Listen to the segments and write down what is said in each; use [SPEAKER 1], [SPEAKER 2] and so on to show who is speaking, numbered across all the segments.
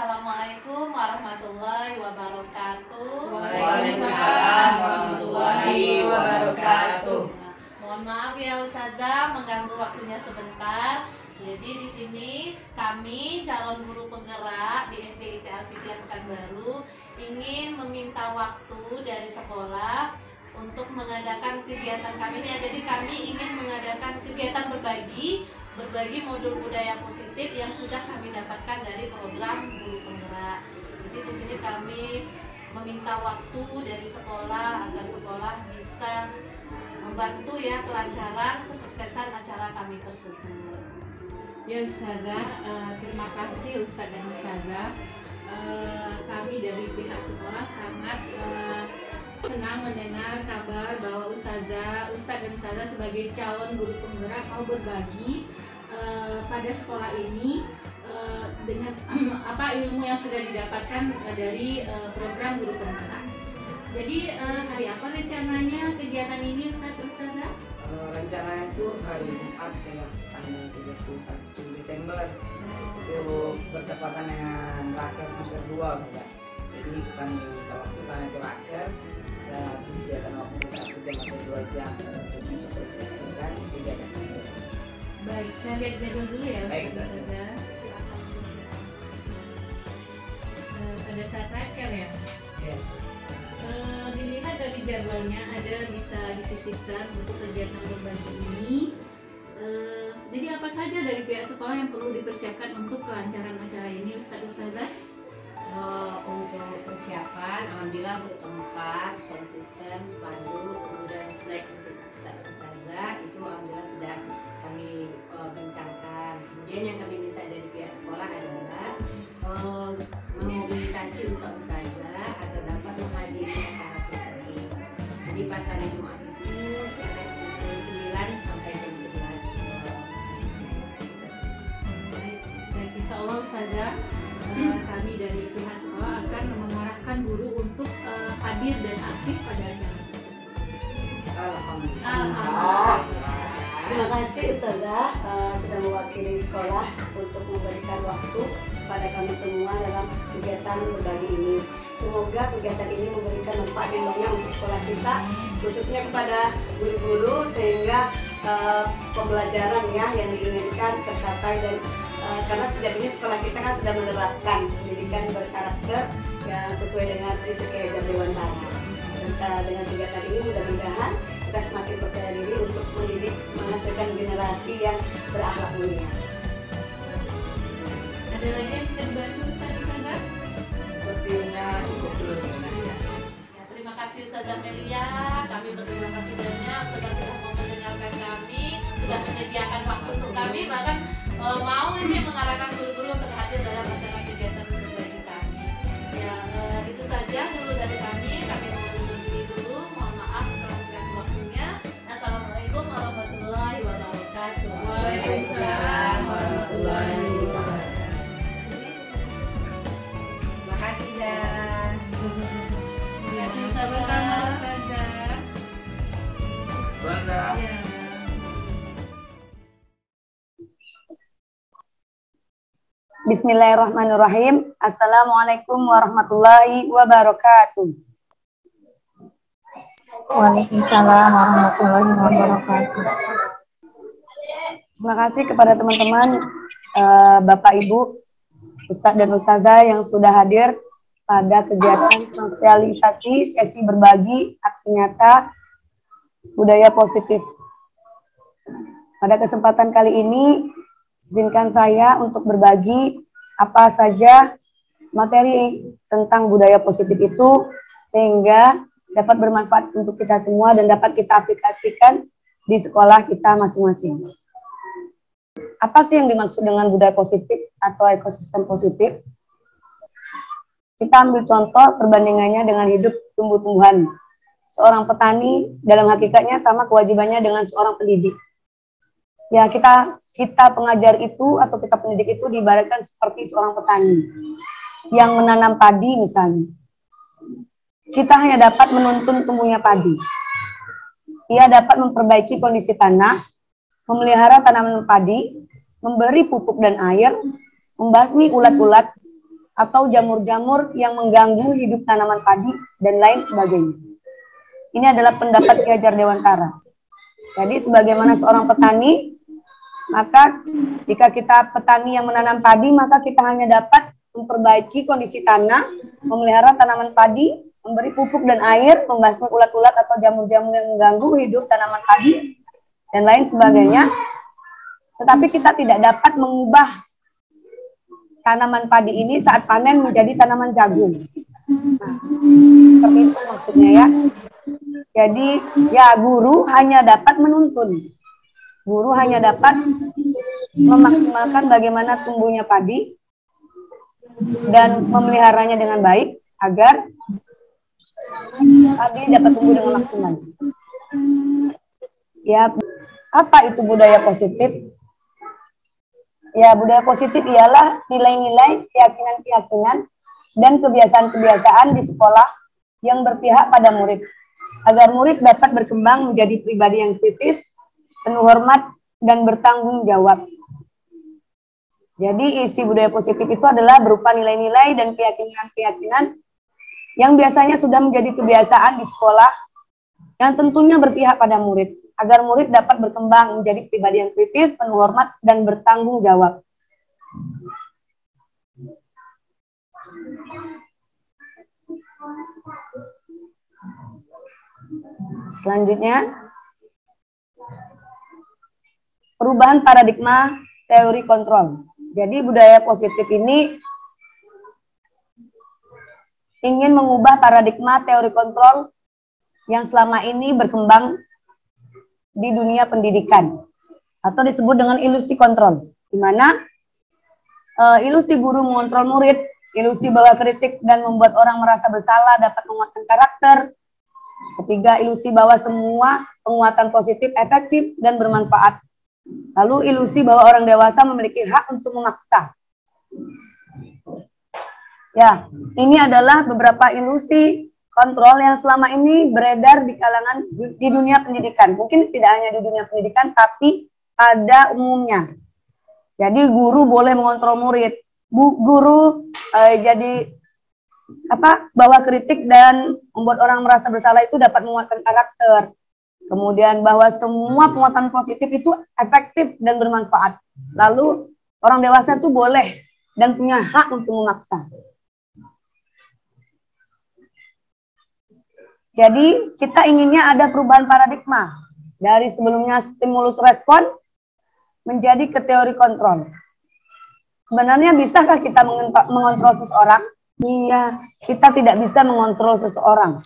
[SPEAKER 1] Assalamualaikum warahmatullahi wabarakatuh.
[SPEAKER 2] Waalaikumsalam warahmatullahi wabarakatuh.
[SPEAKER 1] Mohon maaf ya Ustazah mengganggu waktunya sebentar. Jadi di sini kami calon guru penggerak di SDIT Al-Fitriyah Pekanbaru ingin meminta waktu dari sekolah untuk mengadakan kegiatan kami ini. Jadi kami ingin mengadakan kegiatan berbagi modul budaya positif yang sudah kami dapatkan dari program guru penggerak. Jadi di sini kami meminta waktu dari sekolah agar sekolah bisa membantu ya kelancaran kesuksesan acara kami tersebut.
[SPEAKER 3] Ya Ustazah, terima kasih Ustaz dan Ustazah. Kami dari pihak sekolah sangat senang mendengar kabar bahwa Ustaz dan Ustazah sebagai calon guru penggerak mau berbagi pada sekolah ini dengan apa ilmu yang sudah didapatkan dari program guru penggerak. Jadi hari apa rencananya kegiatan ini Ustazah?
[SPEAKER 2] Rencananya itu hari Jumat saya tanggal 31 Desember itu bertepatan dengan raker semester 2 ya. Jadi kami minta waktu karena itu raker disediakan waktu 1 jam atau 2 jam untuk mensosialisasikan kegiatan itu.
[SPEAKER 3] Baik, saya lihat jadwal dulu ya.
[SPEAKER 2] Baik,
[SPEAKER 3] Ustazah. Pada saat raker ya.
[SPEAKER 2] Ya.
[SPEAKER 3] Dilihat dari jadwalnya ada bisa disisipkan untuk kegiatan berbagi ini. Jadi apa saja dari pihak sekolah yang perlu dipersiapkan untuk kelancaran acara ini Ustazah?
[SPEAKER 4] Untuk persiapan, alhamdulillah untuk tempat, sound system, spanduk, kemudian snack untuk Ustazah itu alhamdulillah sudah kami bincangkan. Kemudian yang kami minta dari pihak sekolah adalah memobilisasi Ustazah agar dapat menghadiri acara tersebut. Jadi pas hari Jumat itu sekitar pukul 9 sampai jam 11.
[SPEAKER 3] Baik, insya Allah Ustazah, kami dari pihak sekolah akan mengarahkan guru untuk hadir dan aktif pada acara tersebut.
[SPEAKER 2] Alhamdulillah.
[SPEAKER 5] Terima kasih Ustazah sudah mewakili sekolah untuk memberikan waktu pada kami semua dalam kegiatan berbagi ini. Semoga kegiatan ini memberikan manfaat yang banyak untuk sekolah kita, khususnya kepada guru-guru sehingga pembelajaran ya yang diinginkan tercapai dan karena sejak ini sekolah kita kan sudah menerapkan pendidikan berkarakter yang sesuai dengan prinsip Ki-Hajar Dewantara. Dengan kegiatan ini mudah-mudahan kita semakin percaya diri untuk mendidik menghasilkan generasi yang berakhlak mulia.
[SPEAKER 3] Ada lagi yang bisa dibantu Ustazah?
[SPEAKER 2] Sepertinya cukup dulu.
[SPEAKER 1] Ya, terima kasih Ustazah Melia. Kami berterima kasih banyak sudah mau mendengarkan kami, sudah menyediakan waktu untuk kami, bahkan mau ini mengarahkan guru-guru untuk hadir dalam acara kegiatan berbagi kami. Ya, itu saja dulu dari kami. Kami mau undur diri dulu. Mohon maaf telah mengganggu waktunya. Assalamualaikum warahmatullahi wabarakatuh.
[SPEAKER 2] Waalaikumsalam warahmatullahi wabarakatuh.
[SPEAKER 4] Terima kasih Zah.
[SPEAKER 1] Terima kasih
[SPEAKER 3] Sama-sama
[SPEAKER 1] Ustazah.
[SPEAKER 3] Ustazah.
[SPEAKER 2] Bangga.
[SPEAKER 3] Ya.
[SPEAKER 5] Bismillahirrahmanirrahim. Assalamualaikum warahmatullahi wabarakatuh.
[SPEAKER 6] Waalaikumsalam warahmatullahi wabarakatuh.
[SPEAKER 5] Terima kasih kepada teman-teman, Bapak Ibu, Ustadz dan Ustazah yang sudah hadir pada kegiatan sosialisasi sesi berbagi aksi nyata budaya positif. Pada kesempatan kali ini, izinkan saya untuk berbagi apa saja materi tentang budaya positif itu sehingga dapat bermanfaat untuk kita semua dan dapat kita aplikasikan di sekolah kita masing-masing. Apa sih yang dimaksud dengan budaya positif atau ekosistem positif? Kita ambil contoh perbandingannya dengan hidup tumbuh-tumbuhan. Seorang petani dalam hakikatnya sama kewajibannya dengan seorang pendidik. Ya, kita pengajar itu atau kita pendidik itu diibaratkan seperti seorang petani yang menanam padi misalnya. Kita hanya dapat menuntun tumbuhnya padi. Ia dapat memperbaiki kondisi tanah, memelihara tanaman padi, memberi pupuk dan air, membasmi ulat-ulat, atau jamur-jamur yang mengganggu hidup tanaman padi dan lain sebagainya. Ini adalah pendapat Ki Hajar Dewantara. Jadi sebagaimana seorang petani, maka jika kita petani yang menanam padi, maka kita hanya dapat memperbaiki kondisi tanah, memelihara tanaman padi, memberi pupuk dan air, membasmi ulat-ulat atau jamur-jamur yang mengganggu hidup tanaman padi, dan lain sebagainya. Tetapi kita tidak dapat mengubah tanaman padi ini saat panen menjadi tanaman jagung. Nah, seperti itu maksudnya ya. Jadi ya guru hanya dapat menuntun. Guru hanya dapat memaksimalkan bagaimana tumbuhnya padi dan memeliharanya dengan baik agar padi dapat tumbuh dengan maksimal. Ya, apa itu budaya positif? Ya, budaya positif ialah nilai-nilai, keyakinan-keyakinan, dan kebiasaan-kebiasaan di sekolah yang berpihak pada murid, agar murid dapat berkembang menjadi pribadi yang kritis, penuh hormat, dan bertanggung jawab. Jadi isi budaya positif itu adalah berupa nilai-nilai dan keyakinan-keyakinan yang biasanya sudah menjadi kebiasaan di sekolah, yang tentunya berpihak pada murid, agar murid dapat berkembang menjadi pribadi yang kritis, penuh hormat, dan bertanggung jawab. Selanjutnya, perubahan paradigma teori kontrol. Jadi budaya positif ini ingin mengubah paradigma teori kontrol yang selama ini berkembang di dunia pendidikan, atau disebut dengan ilusi kontrol, di mana ilusi guru mengontrol murid, ilusi bahwa kritik dan membuat orang merasa bersalah dapat menguatkan karakter. Ketiga, ilusi bahwa semua penguatan positif efektif dan bermanfaat. Lalu ilusi bahwa orang dewasa memiliki hak untuk memaksa. Ya, ini adalah beberapa ilusi kontrol yang selama ini beredar di kalangan di dunia pendidikan. Mungkin tidak hanya di dunia pendidikan, tapi pada umumnya. Jadi guru boleh mengontrol murid. Guru jadi bahwa kritik dan membuat orang merasa bersalah itu dapat menguatkan karakter. Kemudian bahwa semua penguatan positif itu efektif dan bermanfaat. Lalu orang dewasa itu boleh dan punya hak untuk memaksa. Jadi kita inginnya ada perubahan paradigma dari sebelumnya stimulus respon menjadi ke teori kontrol. Sebenarnya bisakah kita mengontrol seseorang? Iya, kita tidak bisa mengontrol seseorang.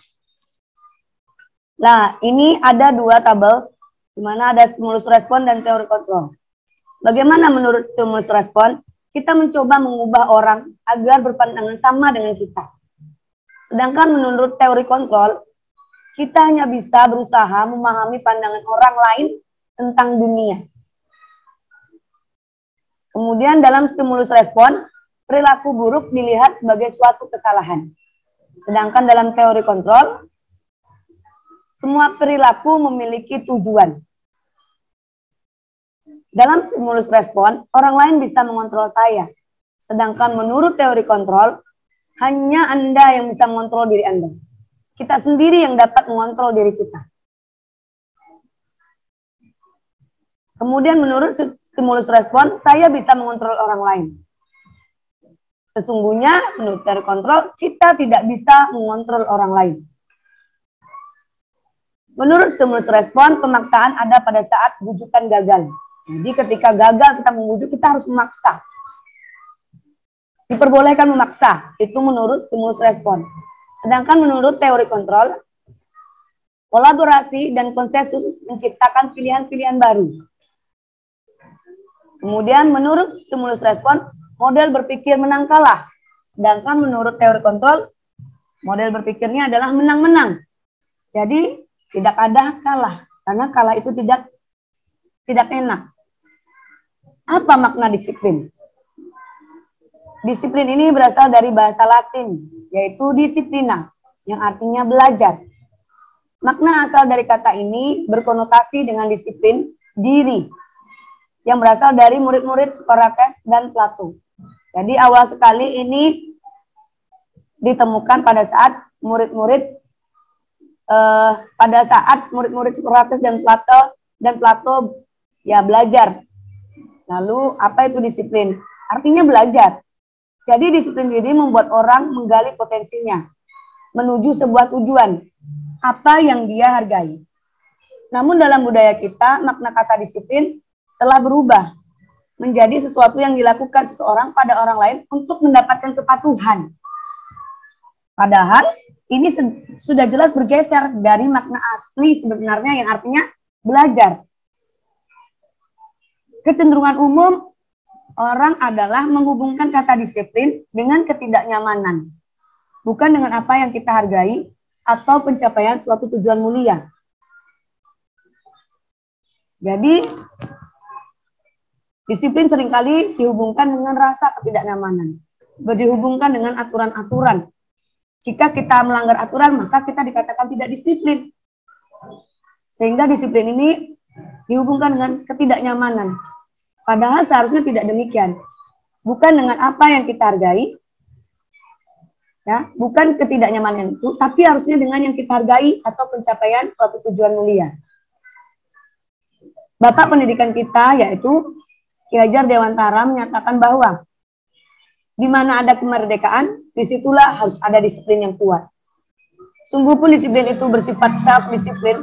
[SPEAKER 5] Nah, ini ada dua tabel di mana ada stimulus respon dan teori kontrol. Bagaimana menurut stimulus respon? Kita mencoba mengubah orang agar berpandangan sama dengan kita. Sedangkan menurut teori kontrol, kita hanya bisa berusaha memahami pandangan orang lain tentang dunia. Kemudian dalam stimulus respon, perilaku buruk dilihat sebagai suatu kesalahan. Sedangkan dalam teori kontrol, semua perilaku memiliki tujuan. Dalam stimulus respon, orang lain bisa mengontrol saya. Sedangkan menurut teori kontrol, hanya Anda yang bisa mengontrol diri Anda. Kita sendiri yang dapat mengontrol diri kita. Kemudian menurut stimulus respon, saya bisa mengontrol orang lain. Sesungguhnya menurut teori kontrol, kita tidak bisa mengontrol orang lain. Menurut stimulus respon, pemaksaan ada pada saat bujukan gagal. Jadi ketika gagal kita membujuk, kita harus memaksa. Diperbolehkan memaksa, itu menurut stimulus respon. Sedangkan menurut teori kontrol, kolaborasi dan konsensus menciptakan pilihan-pilihan baru. Kemudian menurut stimulus respon, model berpikir menang kalah. Sedangkan menurut teori kontrol, model berpikirnya adalah menang-menang. Jadi tidak ada kalah, karena kalah itu tidak enak. Apa makna disiplin? Disiplin ini berasal dari bahasa Latin, yaitu disiplina, yang artinya belajar. Makna asal dari kata ini berkonotasi dengan disiplin diri, yang berasal dari murid-murid Socrates dan Plato. Jadi awal sekali ini ditemukan pada saat murid-murid Sokrates dan Plato ya belajar. Lalu apa itu disiplin? Artinya belajar. Jadi disiplin diri membuat orang menggali potensinya menuju sebuah tujuan apa yang dia hargai. Namun dalam budaya kita makna kata disiplin telah berubah menjadi sesuatu yang dilakukan seseorang pada orang lain untuk mendapatkan kepatuhan. Padahal ini sudah jelas bergeser dari makna asli sebenarnya yang artinya belajar. Kecenderungan umum orang adalah menghubungkan kata disiplin dengan ketidaknyamanan, bukan dengan apa yang kita hargai atau pencapaian suatu tujuan mulia. Jadi, disiplin seringkali dihubungkan dengan rasa ketidaknyamanan, dihubungkan dengan aturan-aturan. Jika kita melanggar aturan, maka kita dikatakan tidak disiplin. Sehingga disiplin ini dihubungkan dengan ketidaknyamanan. Padahal seharusnya tidak demikian. Bukan dengan apa yang kita hargai, ya, bukan ketidaknyamanan itu, tapi harusnya dengan yang kita hargai atau pencapaian suatu tujuan mulia. Bapak pendidikan kita yaitu Ki Hajar Dewantara menyatakan bahwa di mana ada kemerdekaan, disitulah harus ada disiplin yang kuat. Sungguh pun disiplin itu bersifat self-disiplin,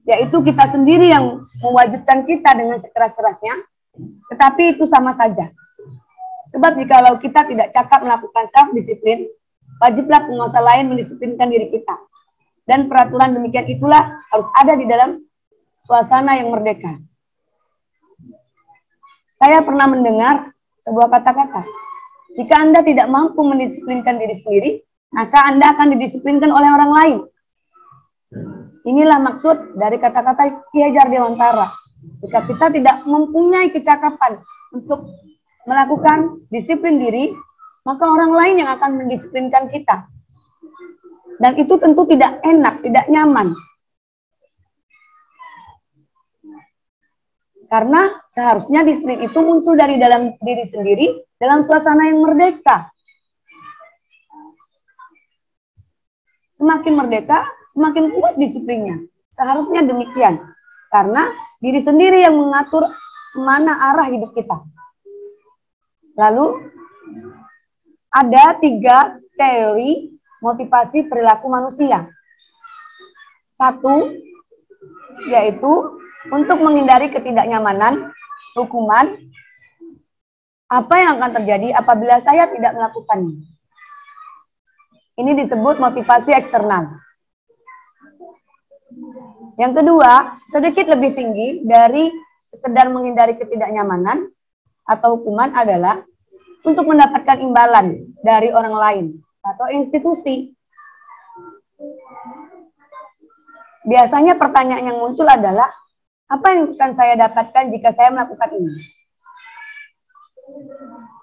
[SPEAKER 5] yaitu kita sendiri yang mewajibkan kita dengan sekeras-kerasnya, tetapi itu sama saja. Sebab jikalau kita tidak cakap melakukan self-disiplin, wajiblah penguasa lain mendisiplinkan diri kita. Dan peraturan demikian itulah harus ada di dalam suasana yang merdeka. Saya pernah mendengar sebuah kata-kata, jika Anda tidak mampu mendisiplinkan diri sendiri, maka Anda akan didisiplinkan oleh orang lain. Inilah maksud dari kata-kata Ki Hajar Dewantara. Jika kita tidak mempunyai kecakapan untuk melakukan disiplin diri, maka orang lain yang akan mendisiplinkan kita. Dan itu tentu tidak enak, tidak nyaman. Karena seharusnya disiplin itu muncul dari dalam diri sendiri, dalam suasana yang merdeka. Semakin merdeka, semakin kuat disiplinnya. Seharusnya demikian. Karena diri sendiri yang mengatur kemana arah hidup kita. Lalu, ada 3 teori motivasi perilaku manusia. 1, yaitu untuk menghindari ketidaknyamanan, hukuman, apa yang akan terjadi apabila saya tidak melakukannya. Ini disebut motivasi eksternal. Yang kedua, sedikit lebih tinggi dari sekedar menghindari ketidaknyamanan atau hukuman adalah untuk mendapatkan imbalan dari orang lain atau institusi. Biasanya pertanyaan yang muncul adalah, apa yang akan saya dapatkan jika saya melakukan ini?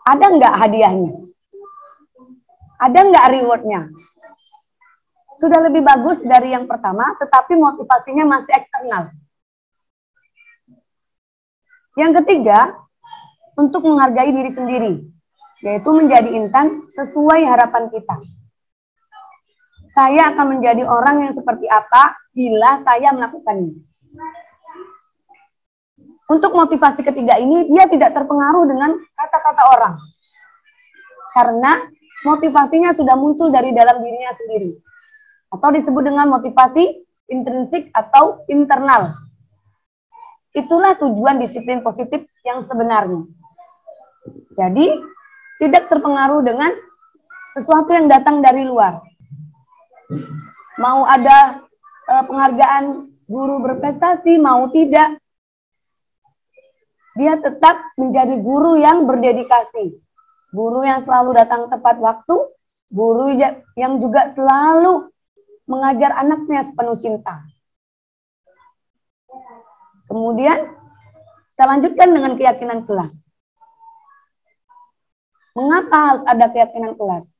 [SPEAKER 5] Ada nggak hadiahnya? Ada nggak rewardnya? Sudah lebih bagus dari yang pertama, tetapi motivasinya masih eksternal. Yang ketiga, untuk menghargai diri sendiri, yaitu menjadi insan sesuai harapan kita. Saya akan menjadi orang yang seperti apa bila saya melakukannya. Untuk motivasi ketiga ini, dia tidak terpengaruh dengan kata-kata orang. Karena motivasinya sudah muncul dari dalam dirinya sendiri. Atau disebut dengan motivasi intrinsik atau internal. Itulah tujuan disiplin positif yang sebenarnya. Jadi, tidak terpengaruh dengan sesuatu yang datang dari luar. Mau ada penghargaan guru berprestasi, mau tidak, dia tetap menjadi guru yang berdedikasi. Guru yang selalu datang tepat waktu, guru yang juga selalu mengajar anaknya sepenuh cinta. Kemudian, kita lanjutkan dengan keyakinan kelas. Mengapa harus ada keyakinan kelas?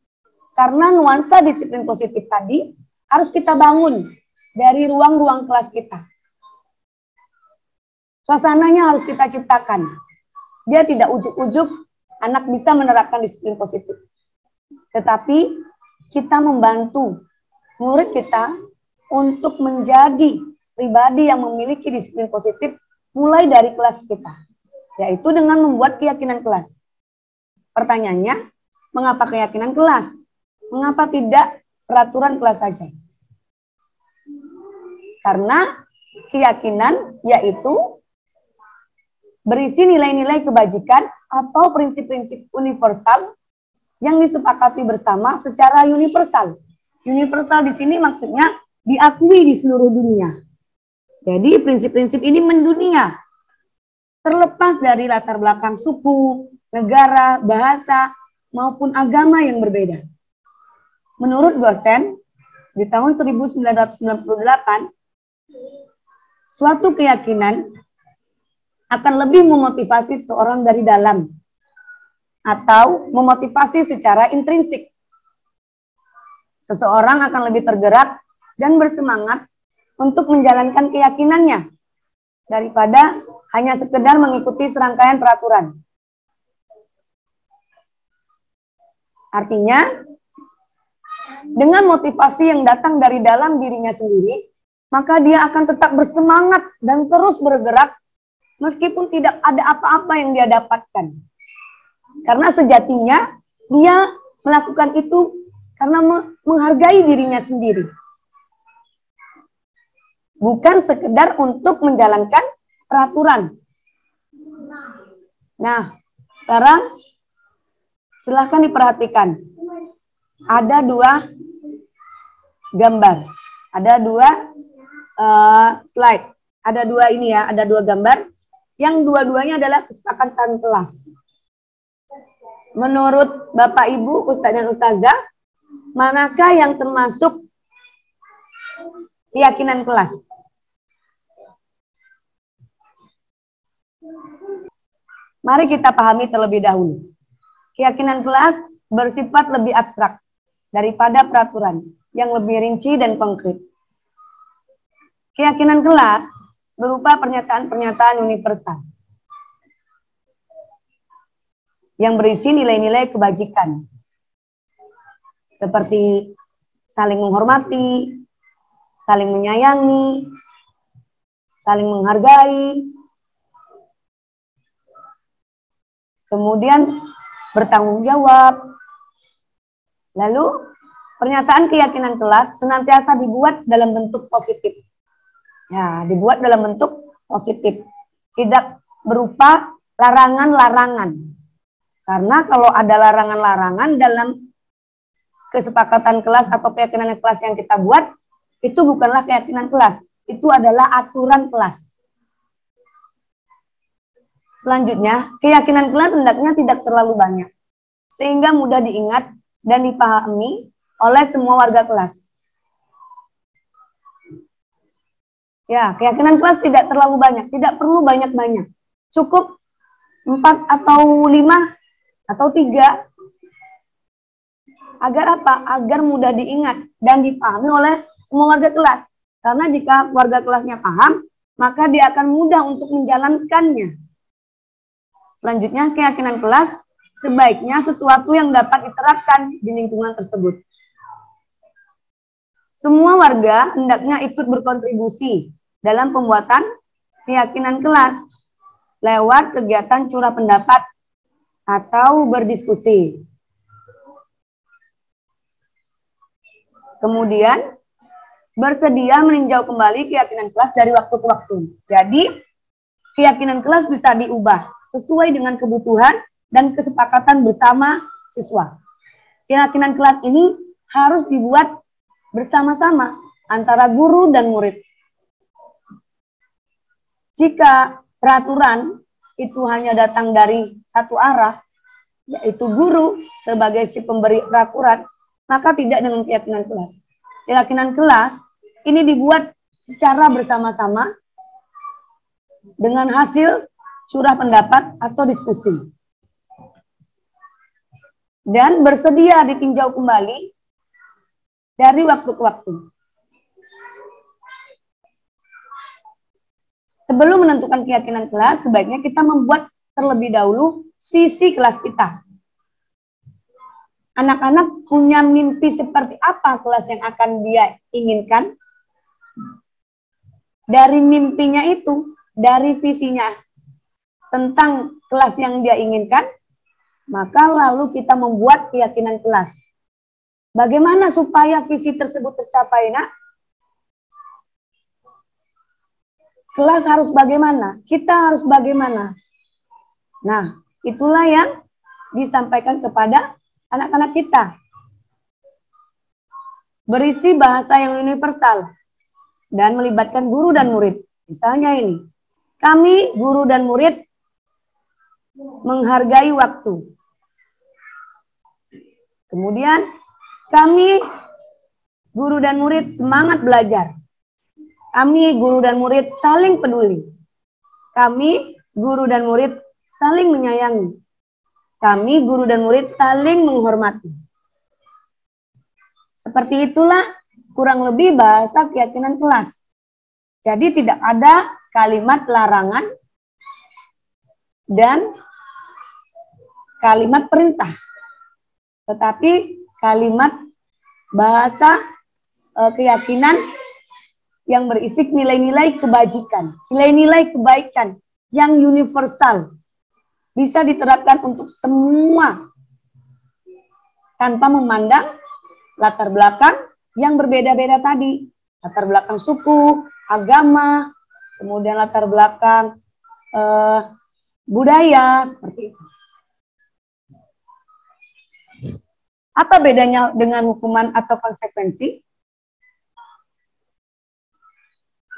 [SPEAKER 5] Karena nuansa disiplin positif tadi harus kita bangun dari ruang-ruang kelas kita. Suasananya harus kita ciptakan. Dia tidak ujuk-ujuk anak bisa menerapkan disiplin positif. Tetapi kita membantu murid kita untuk menjadi pribadi yang memiliki disiplin positif mulai dari kelas kita, yaitu dengan membuat keyakinan kelas. Pertanyaannya, mengapa keyakinan kelas? Mengapa tidak peraturan kelas saja? Karena keyakinan yaitu berisi nilai-nilai kebajikan atau prinsip-prinsip universal yang disepakati bersama secara universal. Universal di sini maksudnya diakui di seluruh dunia. Jadi prinsip-prinsip ini mendunia, terlepas dari latar belakang suku, negara, bahasa, maupun agama yang berbeda. Menurut Gosen, di tahun 1998, suatu keyakinan akan lebih memotivasi seorang dari dalam atau memotivasi secara intrinsik. Seseorang akan lebih tergerak dan bersemangat untuk menjalankan keyakinannya daripada hanya sekedar mengikuti serangkaian peraturan. Artinya, dengan motivasi yang datang dari dalam dirinya sendiri, maka dia akan tetap bersemangat dan terus bergerak meskipun tidak ada apa-apa yang dia dapatkan. Karena sejatinya dia melakukan itu karena menghargai dirinya sendiri. Bukan sekedar untuk menjalankan peraturan. Nah, sekarang silahkan diperhatikan. Ada dua gambar. Ada dua slide. Ada dua ini ya, ada dua gambar. Yang dua-duanya adalah kesepakatan kelas. Menurut Bapak Ibu, Ustadz dan Ustazah, manakah yang termasuk keyakinan kelas? Mari kita pahami terlebih dahulu. Keyakinan kelas bersifat lebih abstrak daripada peraturan yang lebih rinci dan konkret. Keyakinan kelas berupa pernyataan-pernyataan universal yang berisi nilai-nilai kebajikan seperti saling menghormati, saling menyayangi, saling menghargai, kemudian bertanggung jawab. Lalu pernyataan keyakinan kelas senantiasa dibuat dalam bentuk positif. Ya, dibuat dalam bentuk positif. Tidak berupa larangan-larangan. Karena kalau ada larangan-larangan dalam kesepakatan kelas atau keyakinan kelas yang kita buat, itu bukanlah keyakinan kelas. Itu adalah aturan kelas. Selanjutnya, keyakinan kelas hendaknya tidak terlalu banyak. Sehingga mudah diingat dan dipahami oleh semua warga kelas. Ya, keyakinan kelas tidak terlalu banyak, tidak perlu banyak-banyak. Cukup 4 atau 5 atau 3. Agar apa? Agar mudah diingat dan dipahami oleh semua warga kelas. Karena jika warga kelasnya paham, maka dia akan mudah untuk menjalankannya. Selanjutnya, keyakinan kelas sebaiknya sesuatu yang dapat diterapkan di lingkungan tersebut. Semua warga hendaknya ikut berkontribusi dalam pembuatan keyakinan kelas lewat kegiatan curah pendapat atau berdiskusi. Kemudian, bersedia meninjau kembali keyakinan kelas dari waktu ke waktu. Jadi, keyakinan kelas bisa diubah sesuai dengan kebutuhan dan kesepakatan bersama siswa. Keyakinan kelas ini harus dibuat bersama-sama antara guru dan murid. Jika peraturan itu hanya datang dari satu arah, yaitu guru sebagai si pemberi peraturan, maka tidak dengan keyakinan kelas. Keyakinan kelas ini dibuat secara bersama-sama dengan hasil curah pendapat atau diskusi. Dan bersedia ditinjau kembali dari waktu ke waktu. Sebelum menentukan keyakinan kelas, sebaiknya kita membuat terlebih dahulu visi kelas kita. anak-anak punya mimpi seperti apa kelas yang akan dia inginkan. Dari mimpinya itu, dari visinya tentang kelas yang dia inginkan, maka lalu kita membuat keyakinan kelas. Bagaimana supaya visi tersebut tercapai, nak? Kelas harus bagaimana? Kita harus bagaimana? Nah, itulah yang disampaikan kepada anak-anak kita. Berisi bahasa yang universal dan melibatkan guru dan murid. Misalnya ini, kami guru dan murid menghargai waktu. Kemudian kami guru dan murid semangat belajar. Kami guru dan murid saling peduli. Kami guru dan murid saling menyayangi. Kami guru dan murid saling menghormati. Seperti itulah kurang lebih bahasa keyakinan kelas. Jadi tidak ada kalimat larangan dan kalimat perintah. Tetapi kalimat bahasa keyakinan yang berisi nilai-nilai kebajikan, nilai-nilai kebaikan yang universal. Bisa diterapkan untuk semua tanpa memandang latar belakang yang berbeda-beda tadi. Latar belakang suku, agama, kemudian latar belakang budaya, seperti itu. Apa bedanya dengan hukuman atau konsekuensi?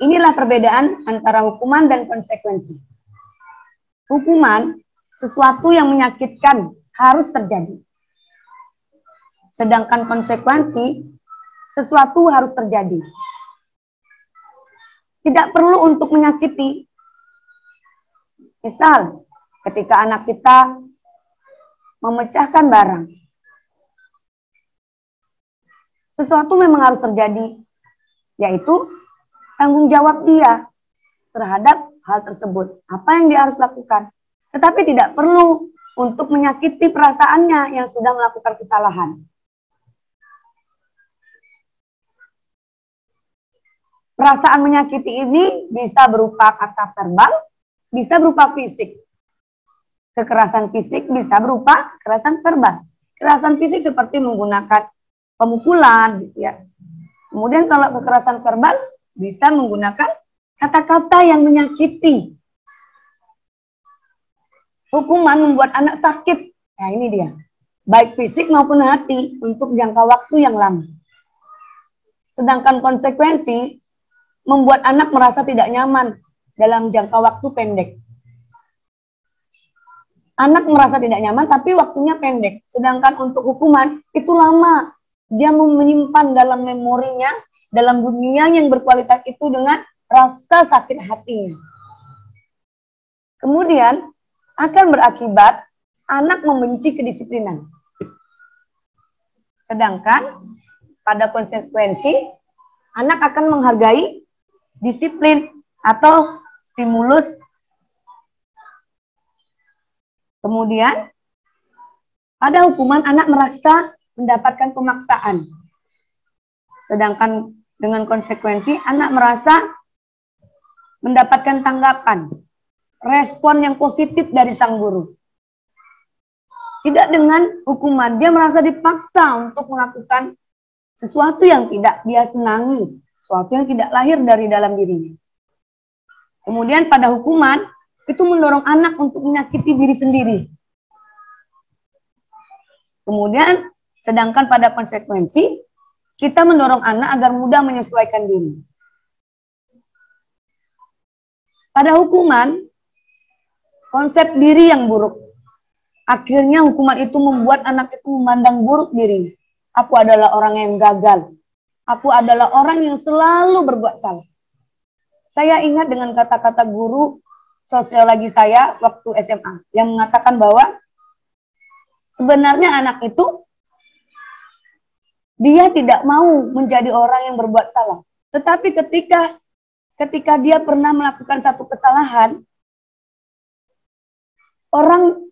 [SPEAKER 5] Inilah perbedaan antara hukuman dan konsekuensi. Hukuman, sesuatu yang menyakitkan harus terjadi. Sedangkan konsekuensi, sesuatu harus terjadi. Tidak perlu untuk menyakiti. Misal, ketika anak kita memecahkan barang, sesuatu memang harus terjadi, yaitu tanggung jawab dia terhadap hal tersebut. Apa yang dia harus lakukan. Tetapi tidak perlu untuk menyakiti perasaannya yang sudah melakukan kesalahan. Perasaan menyakiti ini bisa berupa kata verbal, bisa berupa fisik. Kekerasan fisik bisa berupa kekerasan verbal. Kekerasan fisik seperti menggunakan pemukulan, gitu ya. Kemudian kalau kekerasan verbal bisa menggunakan kata-kata yang menyakiti. Hukuman membuat anak sakit. Nah ini dia. Baik fisik maupun hati untuk jangka waktu yang lama. Sedangkan konsekuensi membuat anak merasa tidak nyaman dalam jangka waktu pendek. Anak merasa tidak nyaman tapi waktunya pendek. Sedangkan untuk hukuman itu lama. Dia menyimpan dalam memorinya, dalam dunia yang berkualitas itu dengan rasa sakit hatinya. Kemudian akan berakibat anak membenci kedisiplinan. Sedangkan pada konsekuensi, anak akan menghargai disiplin atau stimulus. Kemudian pada hukuman anak merasa mendapatkan pemaksaan. Sedangkan dengan konsekuensi anak merasa mendapatkan tanggapan, respon yang positif dari sang guru. Tidak dengan hukuman, dia merasa dipaksa untuk melakukan sesuatu yang tidak dia senangi, sesuatu yang tidak lahir dari dalam dirinya. Kemudian pada hukuman, itu mendorong anak untuk menyakiti diri sendiri. Kemudian, sedangkan pada konsekuensi, kita mendorong anak agar mudah menyesuaikan diri. Pada hukuman, konsep diri yang buruk. Akhirnya hukuman itu membuat anak itu memandang buruk dirinya. Aku adalah orang yang gagal. Aku adalah orang yang selalu berbuat salah. Saya ingat dengan kata-kata guru sosiologi saya waktu SMA yang mengatakan bahwa sebenarnya anak itu dia tidak mau menjadi orang yang berbuat salah. Tetapi ketika dia pernah melakukan satu kesalahan, orang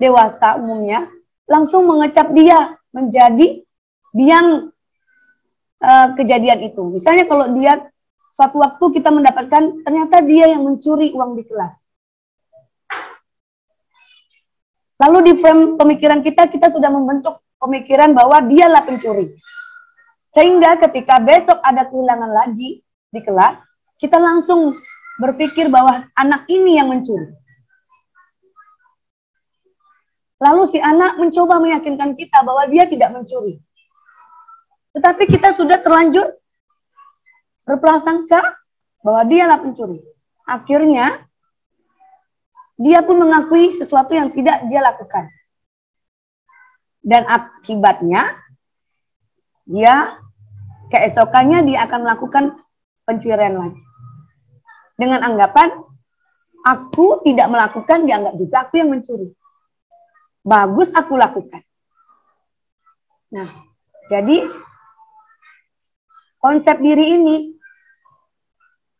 [SPEAKER 5] dewasa umumnya langsung mengecap dia menjadi biang kejadian itu. Misalnya kalau dia suatu waktu kita mendapatkan ternyata dia yang mencuri uang di kelas. Lalu di frame pemikiran kita sudah membentuk pemikiran bahwa dialah pencuri. Sehingga ketika besok ada kehilangan lagi di kelas, kita langsung berpikir bahwa anak ini yang mencuri. Lalu si anak mencoba meyakinkan kita bahwa dia tidak mencuri. Tetapi kita sudah terlanjur berprasangka bahwa dialah pencuri. Akhirnya, dia pun mengakui sesuatu yang tidak dia lakukan. Dan akibatnya, keesokannya dia akan melakukan pencurian lagi. Dengan anggapan, aku tidak melakukan, dianggap juga aku yang mencuri. Bagus aku lakukan. Nah, jadi konsep diri ini,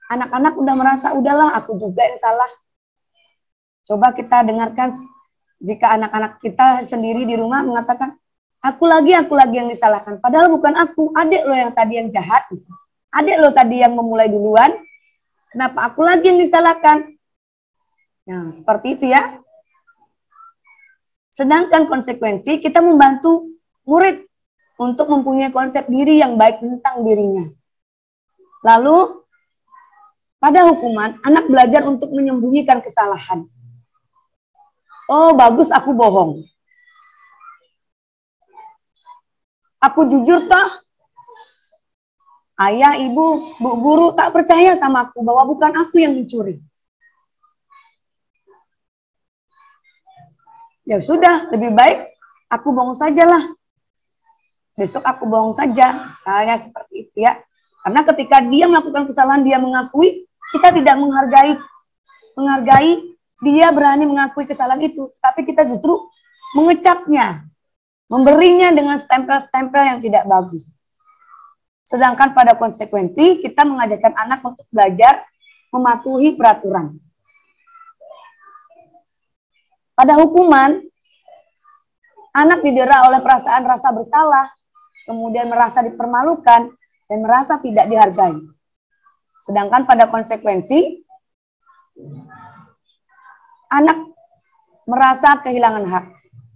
[SPEAKER 5] anak-anak udah merasa, udahlah aku juga yang salah. Coba kita dengarkan jika anak-anak kita sendiri di rumah mengatakan, aku lagi yang disalahkan. Padahal bukan aku, adik lo yang tadi yang jahat. Adik lo tadi yang memulai duluan, kenapa aku lagi yang disalahkan? Nah, seperti itu ya. Sedangkan konsekuensi kita membantu murid untuk mempunyai konsep diri yang baik tentang dirinya. Lalu, pada hukuman, anak belajar untuk menyembunyikan kesalahan. Oh, bagus aku bohong. Aku jujur toh. Ayah, ibu, bu guru tak percaya sama aku bahwa bukan aku yang mencuri. Ya sudah, lebih baik aku bohong sajalah. Besok aku bohong saja, misalnya seperti itu ya. Karena ketika dia melakukan kesalahan, dia mengakui, kita tidak menghargai dia berani mengakui kesalahan itu, tapi kita justru mengecapnya, memberinya dengan stempel-stempel yang tidak bagus. Sedangkan pada konsekuensi, kita mengajarkan anak untuk belajar mematuhi peraturan. Pada hukuman, anak didera oleh perasaan rasa bersalah, kemudian merasa dipermalukan, dan merasa tidak dihargai. Sedangkan pada konsekuensi, anak merasa kehilangan hak,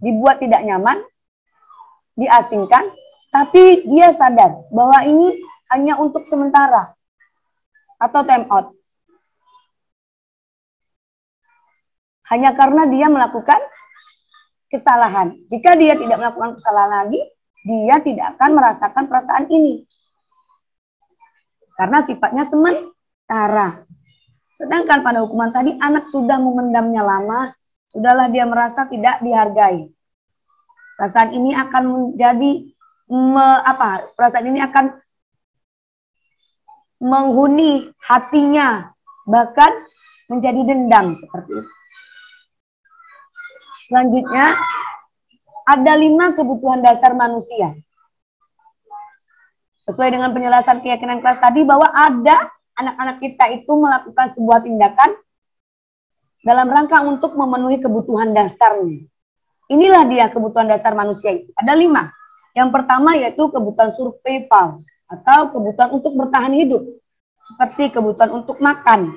[SPEAKER 5] dibuat tidak nyaman, diasingkan, tapi dia sadar bahwa ini hanya untuk sementara atau time out. Hanya karena dia melakukan kesalahan. Jika dia tidak melakukan kesalahan lagi, dia tidak akan merasakan perasaan ini. Karena sifatnya sementara. Sedangkan pada hukuman tadi, anak sudah memendamnya lama, sudahlah dia merasa tidak dihargai. Perasaan ini akan menjadi, perasaan ini akan menghuni hatinya, bahkan menjadi dendam seperti itu. Selanjutnya, ada 5 kebutuhan dasar manusia. Sesuai dengan penjelasan keyakinan kelas tadi bahwa ada anak-anak kita itu melakukan sebuah tindakan dalam rangka untuk memenuhi kebutuhan dasarnya. Inilah dia kebutuhan dasar manusia itu. Ada 5. Yang pertama yaitu kebutuhan survival atau kebutuhan untuk bertahan hidup. Seperti kebutuhan untuk makan.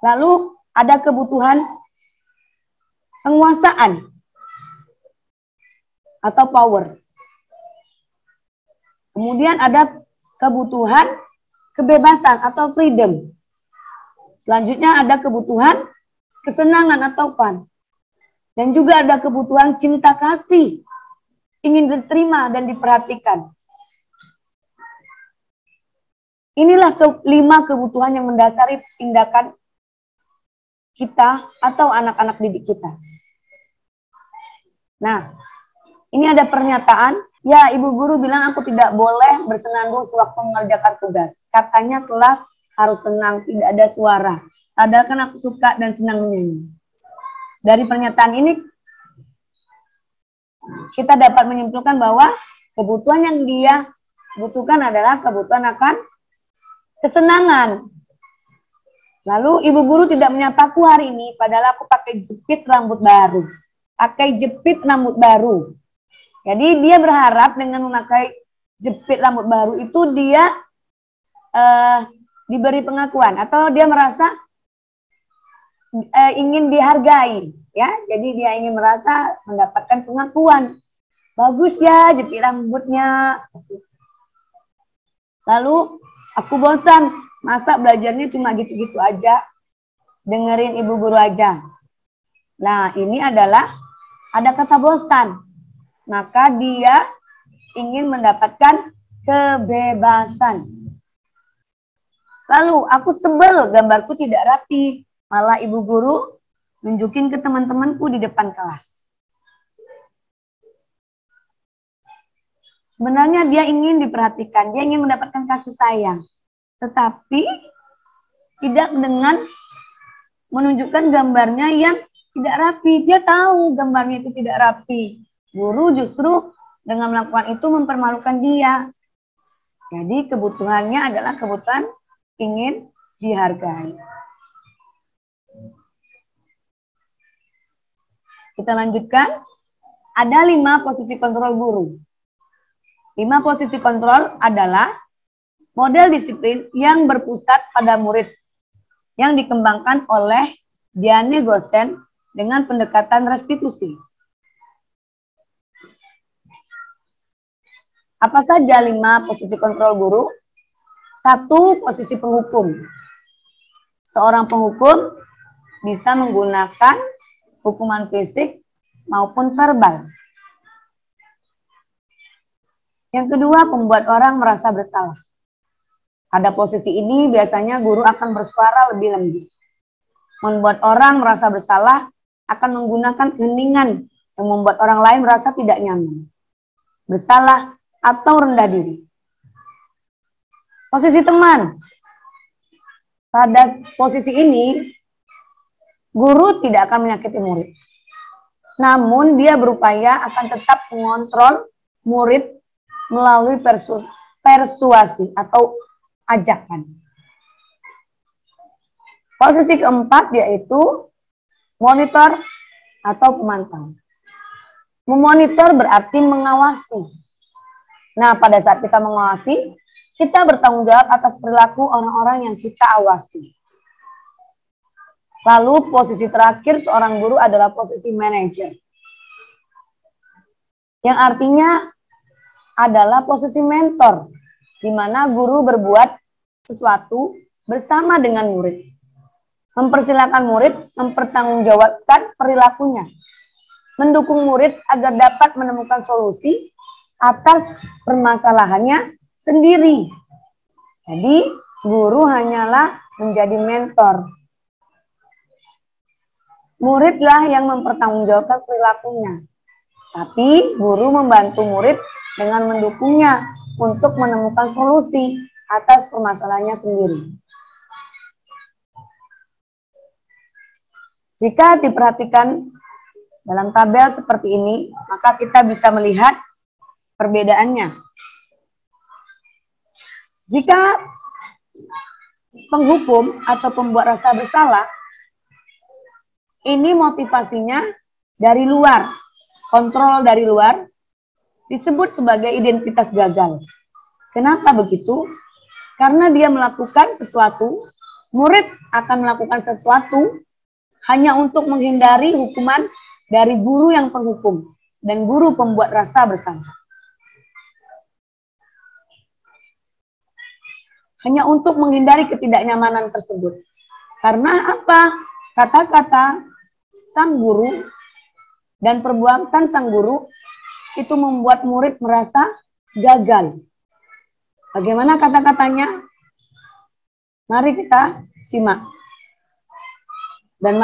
[SPEAKER 5] Lalu ada kebutuhan penguasaan atau power. Kemudian ada kebutuhan kebebasan atau freedom. Selanjutnya ada kebutuhan kesenangan atau fun. Dan juga ada kebutuhan cinta kasih, ingin diterima dan diperhatikan. Inilah 5 kebutuhan yang mendasari tindakan kita atau anak-anak didik kita. Nah, ini ada pernyataan, ya ibu guru bilang aku tidak boleh bersenandung sewaktu mengerjakan tugas. Katanya kelas harus tenang, tidak ada suara. Padahal kan aku suka dan senang menyanyi. Dari pernyataan ini, kita dapat menyimpulkan bahwa kebutuhan yang dia butuhkan adalah kebutuhan akan kesenangan. Lalu ibu guru tidak menyapaku hari ini, padahal aku pakai jepit rambut baru. Pakai jepit rambut baru. Jadi dia berharap dengan memakai jepit rambut baru itu dia diberi pengakuan atau dia merasa ingin dihargai, ya. Jadi dia ingin merasa mendapatkan pengakuan. Bagus ya jepit rambutnya. Lalu aku bosan, masa belajarnya cuma gitu-gitu aja, dengerin ibu guru aja. Nah, ini adalah ada kata bosan. Maka dia ingin mendapatkan kebebasan. Lalu aku sebel gambarku tidak rapi. Malah ibu guru nunjukin ke teman-temanku di depan kelas. Sebenarnya dia ingin diperhatikan, dia ingin mendapatkan kasih sayang. Tetapi tidak dengan menunjukkan gambarnya yang tidak rapi. Dia tahu gambarnya itu tidak rapi. Guru justru dengan melakukan itu mempermalukan dia. Jadi kebutuhannya adalah kebutuhan ingin dihargai. Kita lanjutkan. Ada 5 posisi kontrol guru. 5 posisi kontrol adalah model disiplin yang berpusat pada murid yang dikembangkan oleh Diane Gosen dengan pendekatan restitusi. Apa saja 5 posisi kontrol guru? 1. Posisi penghukum. Seorang penghukum bisa menggunakan hukuman fisik maupun verbal. Yang kedua, membuat orang merasa bersalah. Pada posisi ini biasanya guru akan bersuara lebih lembut. Membuat orang merasa bersalah akan menggunakan keheningan yang membuat orang lain merasa tidak nyaman, bersalah, atau rendah diri. Posisi teman. Pada posisi ini, guru tidak akan menyakiti murid. Namun dia berupaya akan tetap mengontrol murid melalui persuasi atau ajakan. Posisi keempat yaitu monitor atau pemantau. Memonitor berarti mengawasi. Nah, pada saat kita mengawasi, kita bertanggung jawab atas perilaku orang-orang yang kita awasi. Lalu posisi terakhir seorang guru adalah posisi manajer. Yang artinya adalah posisi mentor, di mana guru berbuat sesuatu bersama dengan murid. Mempersilahkan murid mempertanggungjawabkan perilakunya. Mendukung murid agar dapat menemukan solusi atas permasalahannya sendiri. Jadi, guru hanyalah menjadi mentor. Muridlah yang mempertanggungjawabkan perilakunya. Tapi, guru membantu murid dengan mendukungnya untuk menemukan solusi atas permasalahannya sendiri. Jika diperhatikan dalam tabel seperti ini, maka kita bisa melihat perbedaannya. Jika penghukum atau pembuat rasa bersalah, ini motivasinya dari luar, kontrol dari luar, disebut sebagai identitas gagal. Kenapa begitu? Karena dia melakukan sesuatu, murid akan melakukan sesuatu hanya untuk menghindari hukuman dari guru yang penghukum dan guru pembuat rasa bersalah. Hanya untuk menghindari ketidaknyamanan tersebut. Karena apa? Kata-kata sang guru dan perbuatan sang guru itu membuat murid merasa gagal. Bagaimana kata-katanya? Mari kita simak. Dan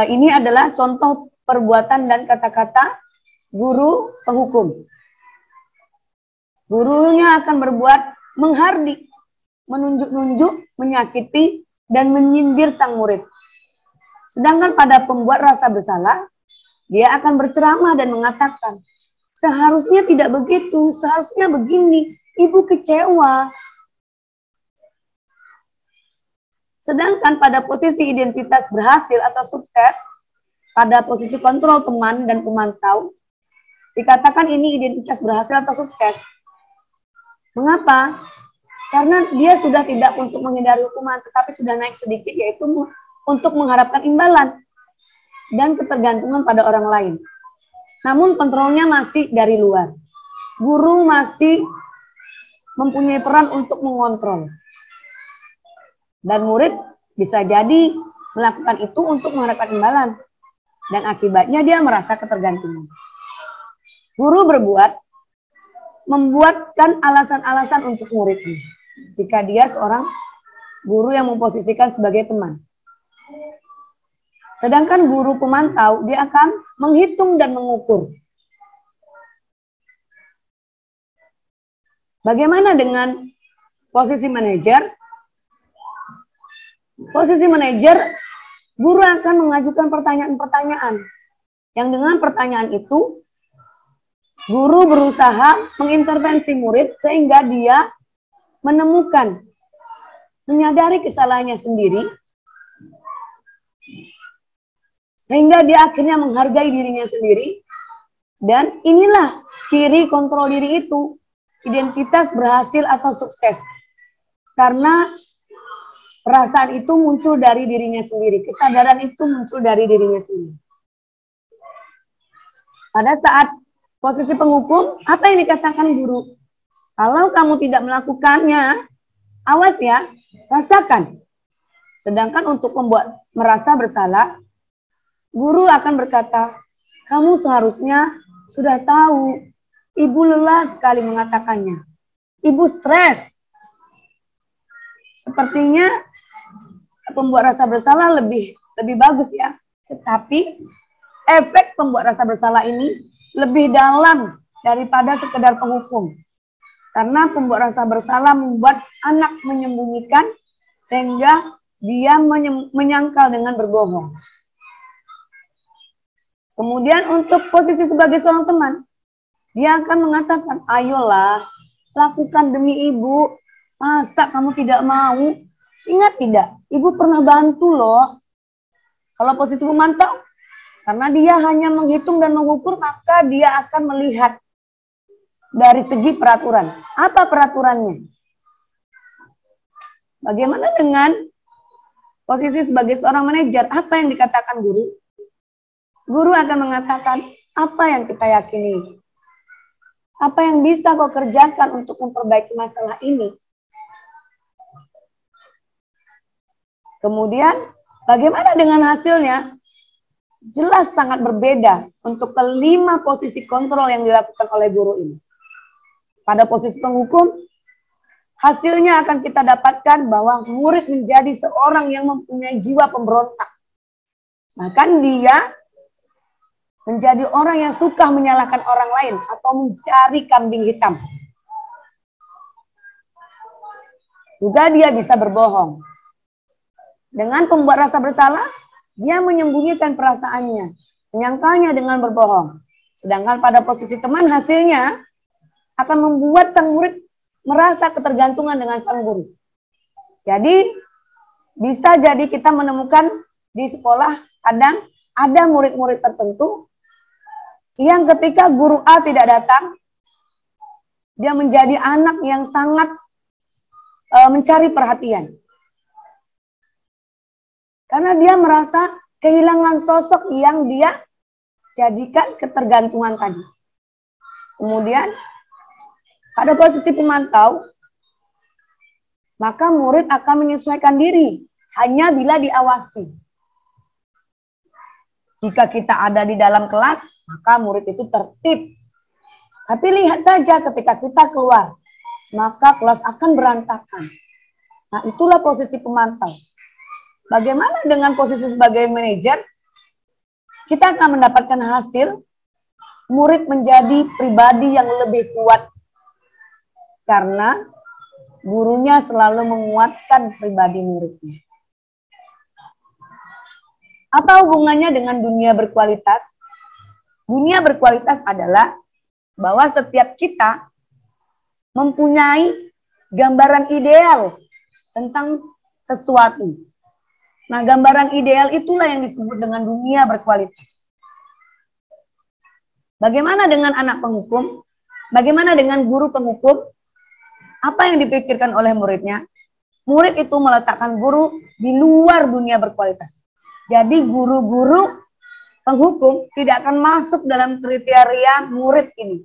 [SPEAKER 5] ini adalah contoh perbuatan dan kata-kata guru penghukum. Gurunya akan berbuat menghardik, menunjuk-nunjuk, menyakiti, dan menyindir sang murid. Sedangkan pada pembuat rasa bersalah, dia akan berceramah dan mengatakan, seharusnya tidak begitu, seharusnya begini, ibu kecewa. Sedangkan pada posisi identitas berhasil atau sukses, pada posisi kontrol teman dan pemantau, dikatakan ini identitas berhasil atau sukses. Mengapa? Karena dia sudah tidak untuk menghindari hukuman, tetapi sudah naik sedikit, yaitu untuk mengharapkan imbalan dan ketergantungan pada orang lain. Namun kontrolnya masih dari luar. Guru masih mempunyai peran untuk mengontrol. Dan murid bisa jadi melakukan itu untuk mengharapkan imbalan. Dan akibatnya dia merasa ketergantungan. Guru membuatkan alasan-alasan untuk muridnya. Jika dia seorang guru yang memposisikan sebagai teman. Sedangkan guru pemantau, dia akan menghitung dan mengukur. Bagaimana dengan posisi manajer? Posisi manajer, guru akan mengajukan pertanyaan-pertanyaan. Yang dengan pertanyaan itu, guru berusaha mengintervensi murid sehingga dia menemukan, menyadari kesalahannya sendiri, sehingga dia akhirnya menghargai dirinya sendiri. Dan inilah ciri kontrol diri itu, identitas berhasil atau sukses. Karena perasaan itu muncul dari dirinya sendiri, kesadaran itu muncul dari dirinya sendiri. Pada saat posisi penghukum, apa yang dikatakan guru? Kalau kamu tidak melakukannya, awas ya, rasakan. Sedangkan untuk membuat merasa bersalah, guru akan berkata, kamu seharusnya sudah tahu, ibu lelah sekali mengatakannya. Ibu stres. Sepertinya pembuat rasa bersalah lebih bagus ya. Tetapi efek pembuat rasa bersalah ini lebih dalam daripada sekedar penghukum. Karena pembuat rasa bersalah membuat anak menyembunyikan sehingga dia menyangkal dengan berbohong. Kemudian untuk posisi sebagai seorang teman, dia akan mengatakan, ayolah, lakukan demi ibu. Masa kamu tidak mau? Ingat tidak, ibu pernah bantu loh. Kalau posisi pemantau, karena dia hanya menghitung dan mengukur, maka dia akan melihat dari segi peraturan. Apa peraturannya? Bagaimana dengan posisi sebagai seorang manajer? Apa yang dikatakan guru? Guru akan mengatakan, apa yang kita yakini? Apa yang bisa kau kerjakan untuk memperbaiki masalah ini? Kemudian, bagaimana dengan hasilnya? Jelas sangat berbeda untuk kelima posisi kontrol yang dilakukan oleh guru ini. Pada posisi penghukum, hasilnya akan kita dapatkan bahwa murid menjadi seorang yang mempunyai jiwa pemberontak. Bahkan dia menjadi orang yang suka menyalahkan orang lain atau mencari kambing hitam. Juga dia bisa berbohong. Dengan pembuat rasa bersalah, dia menyembunyikan perasaannya, menyangkalnya dengan berbohong. Sedangkan pada posisi teman, hasilnya akan membuat sang murid merasa ketergantungan dengan sang guru. Jadi, bisa jadi kita menemukan di sekolah, kadang ada murid-murid tertentu yang ketika guru A tidak datang, dia menjadi anak yang sangat mencari perhatian. Karena dia merasa kehilangan sosok yang dia jadikan ketergantungan tadi. Kemudian, pada posisi pemantau, maka murid akan menyesuaikan diri hanya bila diawasi. Jika kita ada di dalam kelas, maka murid itu tertib. Tapi lihat saja ketika kita keluar, maka kelas akan berantakan. Nah, itulah posisi pemantau. Bagaimana dengan posisi sebagai manajer? Kita akan mendapatkan hasil, murid menjadi pribadi yang lebih kuat. Karena gurunya selalu menguatkan pribadi muridnya. Apa hubungannya dengan dunia berkualitas? Dunia berkualitas adalah bahwa setiap kita mempunyai gambaran ideal tentang sesuatu. Nah, gambaran ideal itulah yang disebut dengan dunia berkualitas. Bagaimana dengan anak penghukum? Bagaimana dengan guru penghukum? Apa yang dipikirkan oleh muridnya? Murid itu meletakkan guru di luar dunia berkualitas. Jadi guru-guru penghukum tidak akan masuk dalam kriteria murid ini.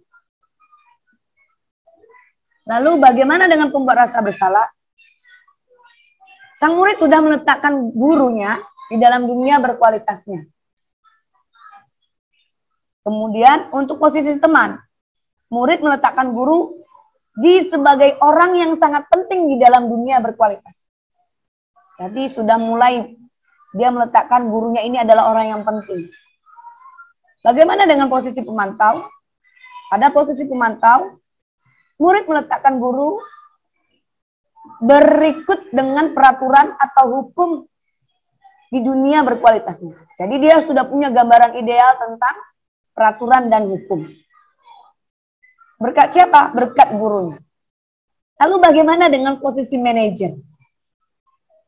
[SPEAKER 5] Lalu bagaimana dengan pembuat rasa bersalah? Sang murid sudah meletakkan gurunya di dalam dunia berkualitasnya. Kemudian untuk posisi teman, murid meletakkan guru di sebagai orang yang sangat penting di dalam dunia berkualitas. Jadi sudah mulai dia meletakkan gurunya ini adalah orang yang penting. Bagaimana dengan posisi pemantau? Pada posisi pemantau, murid meletakkan guru berikut dengan peraturan atau hukum di dunia berkualitasnya. Jadi dia sudah punya gambaran ideal tentang peraturan dan hukum. Berkat siapa? Berkat gurunya. Lalu bagaimana dengan posisi manajer?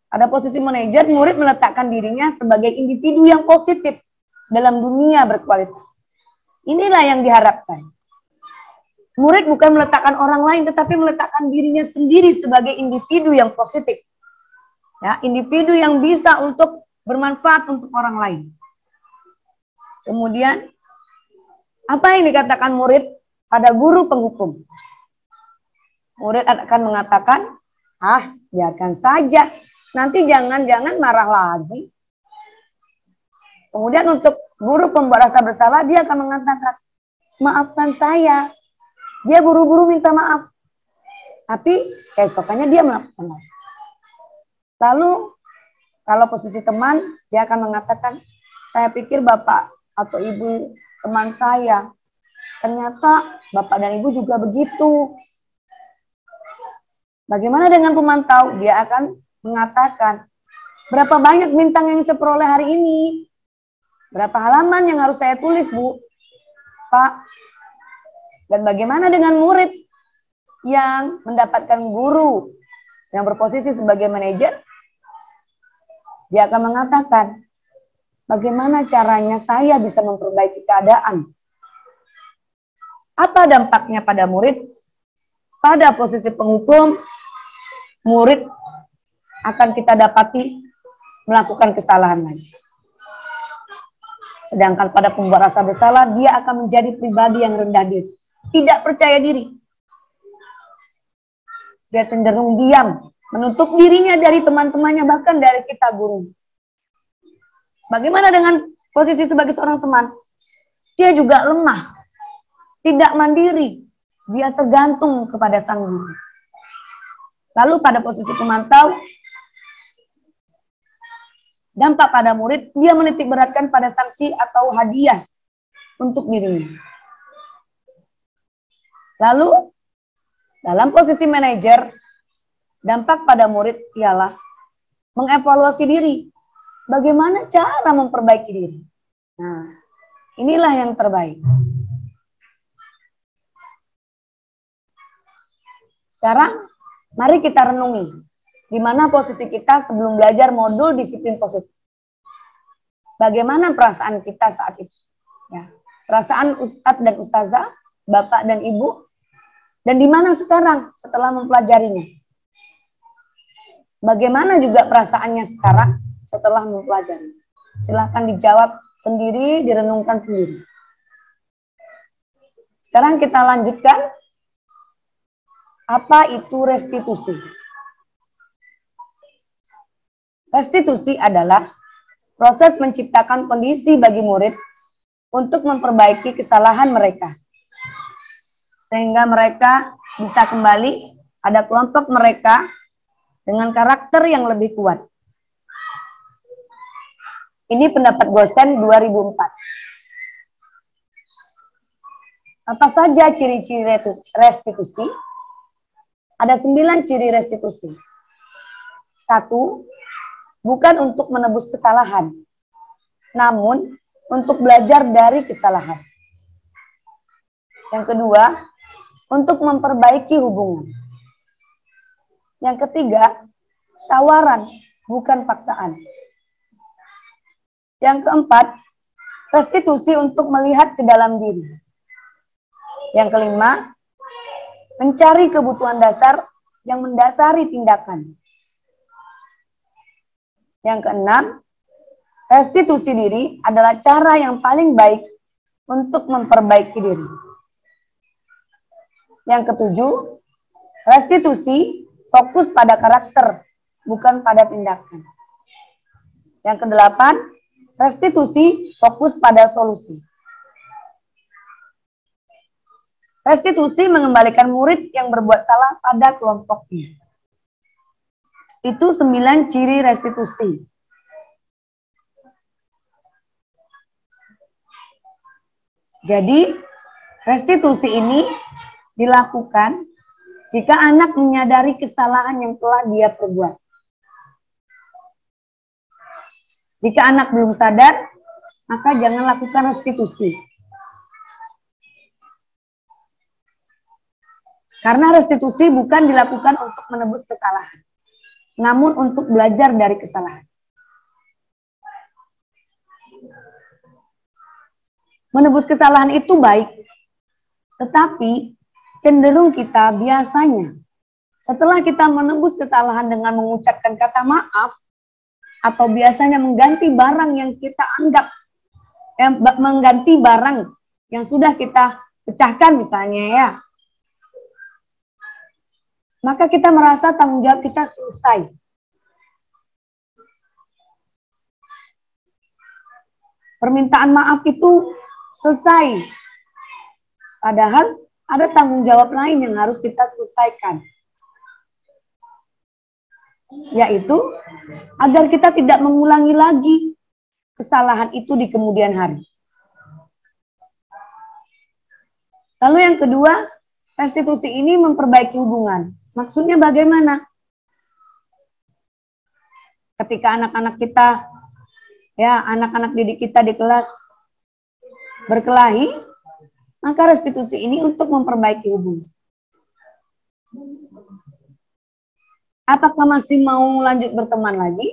[SPEAKER 5] Pada posisi manajer, murid meletakkan dirinya sebagai individu yang positif dalam dunia berkualitas. Inilah yang diharapkan. Murid bukan meletakkan orang lain, tetapi meletakkan dirinya sendiri sebagai individu yang positif. Ya, individu yang bisa untuk bermanfaat untuk orang lain. Kemudian, apa yang dikatakan murid pada guru penghukum? Murid akan mengatakan, biarkan saja. Nanti jangan-jangan marah lagi. Kemudian untuk guru pembuat rasa bersalah, dia akan mengatakan, maafkan saya. Dia buru-buru minta maaf. Tapi keesokannya dia melakukan lagi. Lalu, kalau posisi teman, dia akan mengatakan, saya pikir bapak atau ibu teman saya, ternyata bapak dan ibu juga begitu. Bagaimana dengan pemantau? Dia akan mengatakan, berapa banyak bintang yang saya peroleh hari ini? Berapa halaman yang harus saya tulis, Bu? Pak? Dan bagaimana dengan murid yang mendapatkan guru yang berposisi sebagai manajer? Dia akan mengatakan, bagaimana caranya saya bisa memperbaiki keadaan? Apa dampaknya pada murid? Pada posisi penghukum, murid akan kita dapati melakukan kesalahan lagi. Sedangkan pada pembuat rasa bersalah, dia akan menjadi pribadi yang rendah diri. Tidak percaya diri. Dia cenderung diam, menutup dirinya dari teman-temannya, bahkan dari kita guru. Bagaimana dengan posisi sebagai seorang teman? Dia juga lemah, tidak mandiri, dia tergantung kepada sang guru. Lalu pada posisi pemantau, dampak pada murid, dia menitik beratkan pada sanksi atau hadiah untuk dirinya. Lalu, dalam posisi manajer, dampak pada murid ialah mengevaluasi diri. Bagaimana cara memperbaiki diri? Nah, inilah yang terbaik. Sekarang, mari kita renungi. Di mana posisi kita sebelum belajar modul disiplin positif. Bagaimana perasaan kita saat itu? Ya, perasaan ustadz dan ustazah, bapak dan ibu, dan di mana sekarang setelah mempelajarinya? Bagaimana juga perasaannya sekarang setelah mempelajari? Silahkan dijawab sendiri, direnungkan sendiri. Sekarang kita lanjutkan. Apa itu restitusi? Restitusi adalah proses menciptakan kondisi bagi murid untuk memperbaiki kesalahan mereka. Sehingga mereka bisa kembali pada kelompok mereka dengan karakter yang lebih kuat. Ini pendapat Gosen 2004. Apa saja ciri-ciri restitusi? Ada 9 ciri restitusi. 1, bukan untuk menebus kesalahan, namun untuk belajar dari kesalahan. Yang kedua, untuk memperbaiki hubungan. Yang ketiga, tawaran, bukan paksaan. Yang keempat, restitusi untuk melihat ke dalam diri. Yang kelima, mencari kebutuhan dasar yang mendasari tindakan. Yang keenam, restitusi diri adalah cara yang paling baik untuk memperbaiki diri. Yang ketujuh, restitusi fokus pada karakter, bukan pada tindakan. Yang kedelapan, restitusi fokus pada solusi. Restitusi mengembalikan murid yang berbuat salah pada kelompoknya. Itu 9 ciri restitusi. Jadi, restitusi ini dilakukan jika anak menyadari kesalahan yang telah dia perbuat. Jika anak belum sadar, maka jangan lakukan restitusi. Karena restitusi bukan dilakukan untuk menebus kesalahan, namun untuk belajar dari kesalahan. Menebus kesalahan itu baik, tetapi cenderung kita biasanya setelah kita menebus kesalahan dengan mengucapkan kata maaf, atau biasanya mengganti barang yang kita anggap, mengganti barang yang sudah kita pecahkan misalnya ya, maka kita merasa tanggung jawab kita selesai. Permintaan maaf itu selesai. Padahal ada tanggung jawab lain yang harus kita selesaikan. Yaitu agar kita tidak mengulangi lagi kesalahan itu di kemudian hari. Lalu yang kedua, restitusi ini memperbaiki hubungan. Maksudnya bagaimana? Ketika anak-anak kita, ya anak-anak didik kita di kelas berkelahi, maka restitusi ini untuk memperbaiki hubungan. Apakah masih mau lanjut berteman lagi?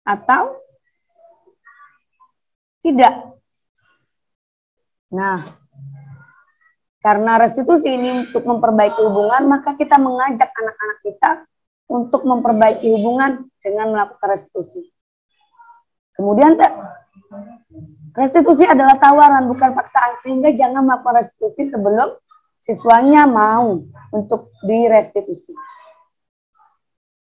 [SPEAKER 5] Atau tidak? Nah, karena restitusi ini untuk memperbaiki hubungan, maka kita mengajak anak-anak kita untuk memperbaiki hubungan dengan melakukan restitusi. Kemudian restitusi adalah tawaran, bukan paksaan, sehingga jangan melakukan restitusi sebelum siswanya mau untuk direstitusi.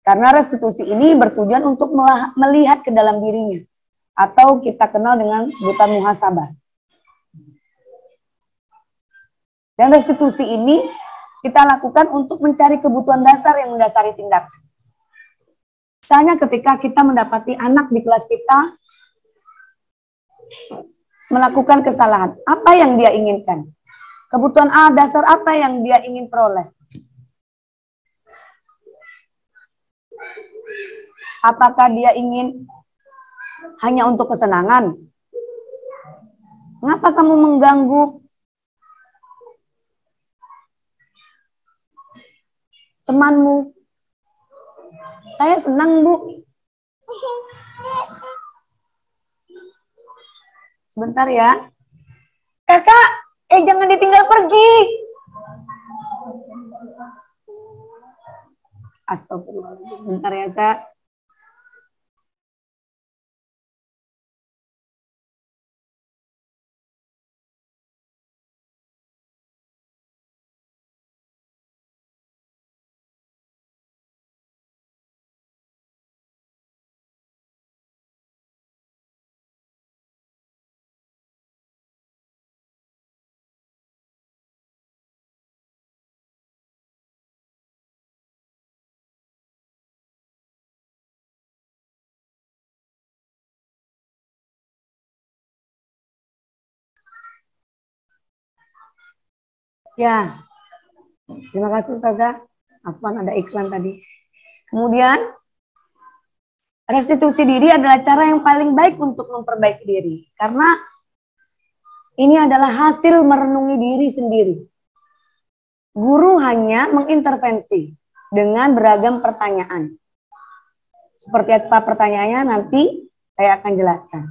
[SPEAKER 5] Karena restitusi ini bertujuan untuk melihat ke dalam dirinya, atau kita kenal dengan sebutan muhasabah. Dan restitusi ini kita lakukan untuk mencari kebutuhan dasar yang mendasari tindakan. Misalnya ketika kita mendapati anak di kelas kita melakukan kesalahan, apa yang dia inginkan? Kebutuhan dasar apa yang dia ingin peroleh? Apakah dia ingin hanya untuk kesenangan? Mengapa kamu mengganggu temanmu? Saya senang, Bu. Sebentar ya. Kakak, jangan ditinggal pergi. Astagfirullah. Bentar ya, Sa. Ya, terima kasih Ustazah. Afwan, ada iklan tadi. Kemudian, restitusi diri adalah cara yang paling baik untuk memperbaiki diri. Karena ini adalah hasil merenungi diri sendiri. Guru hanya mengintervensi dengan beragam pertanyaan. Seperti apa pertanyaannya nanti saya akan jelaskan.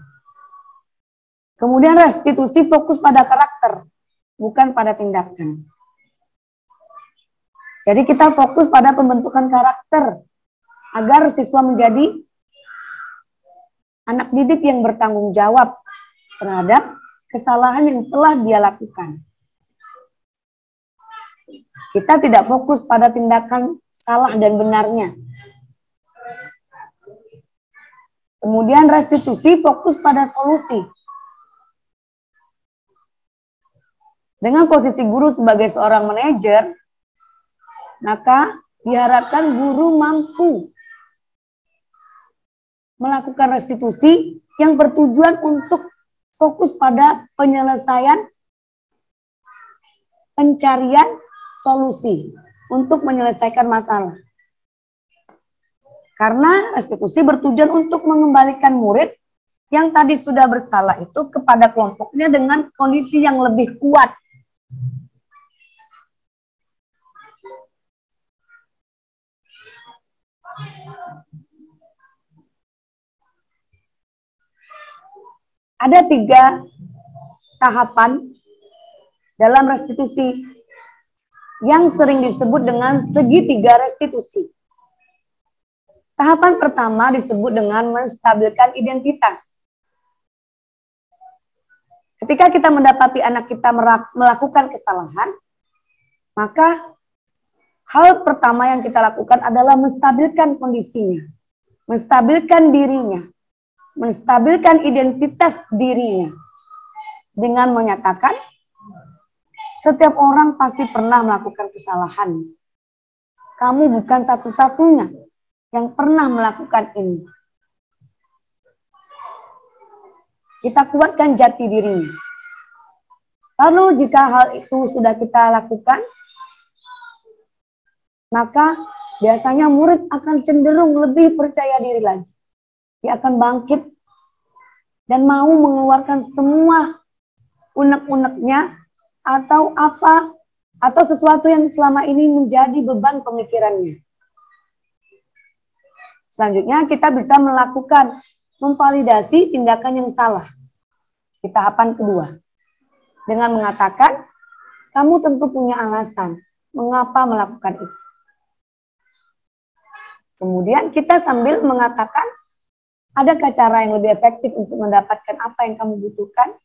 [SPEAKER 5] Kemudian restitusi fokus pada karakter, bukan pada tindakan. Jadi kita fokus pada pembentukan karakter agar siswa menjadi anak didik yang bertanggung jawab terhadap kesalahan yang telah dia lakukan. Kita tidak fokus pada tindakan salah dan benarnya. Kemudian restitusi fokus pada solusi. Dengan posisi guru sebagai seorang manajer, maka diharapkan guru mampu melakukan restitusi yang bertujuan untuk fokus pada penyelesaian, pencarian solusi untuk menyelesaikan masalah. Karena restitusi bertujuan untuk mengembalikan murid yang tadi sudah bersalah itu kepada kelompoknya dengan kondisi yang lebih kuat. Ada 3 tahapan dalam restitusi yang sering disebut dengan segitiga restitusi. Tahapan pertama disebut dengan menstabilkan identitas. Ketika kita mendapati anak kita melakukan kesalahan, maka hal pertama yang kita lakukan adalah menstabilkan kondisinya, menstabilkan dirinya, menstabilkan identitas dirinya dengan menyatakan setiap orang pasti pernah melakukan kesalahan. Kamu bukan satu-satunya yang pernah melakukan ini. Kita kuatkan jati dirinya. Lalu jika hal itu sudah kita lakukan, maka biasanya murid akan cenderung lebih percaya diri lagi. Dia akan bangkit dan mau mengeluarkan semua unek-uneknya atau sesuatu yang selama ini menjadi beban pemikirannya. Selanjutnya kita bisa melakukan memvalidasi tindakan yang salah di tahapan kedua dengan mengatakan kamu tentu punya alasan mengapa melakukan itu. Kemudian kita sambil mengatakan adakah cara yang lebih efektif untuk mendapatkan apa yang kamu butuhkan?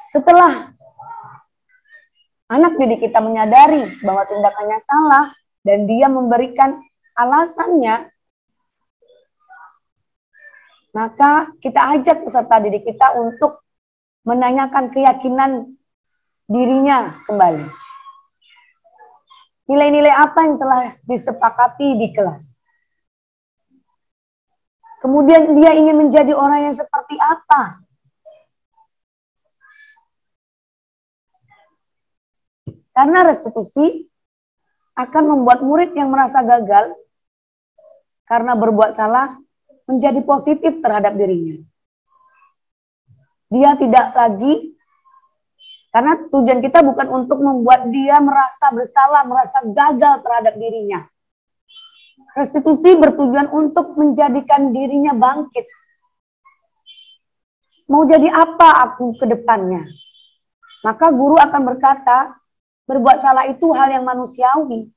[SPEAKER 5] Setelah anak didik kita menyadari bahwa tindakannya salah dan dia memberikan alasannya, maka kita ajak peserta didik kita untuk menanyakan keyakinan dirinya kembali. Nilai-nilai apa yang telah disepakati di kelas? Kemudian dia ingin menjadi orang yang seperti apa? Karena restitusi akan membuat murid yang merasa gagal karena berbuat salah menjadi positif terhadap dirinya. Dia tidak lagi, karena tujuan kita bukan untuk membuat dia merasa bersalah, merasa gagal terhadap dirinya. Restitusi bertujuan untuk menjadikan dirinya bangkit. Mau jadi apa aku ke depannya? Maka guru akan berkata, berbuat salah itu hal yang manusiawi.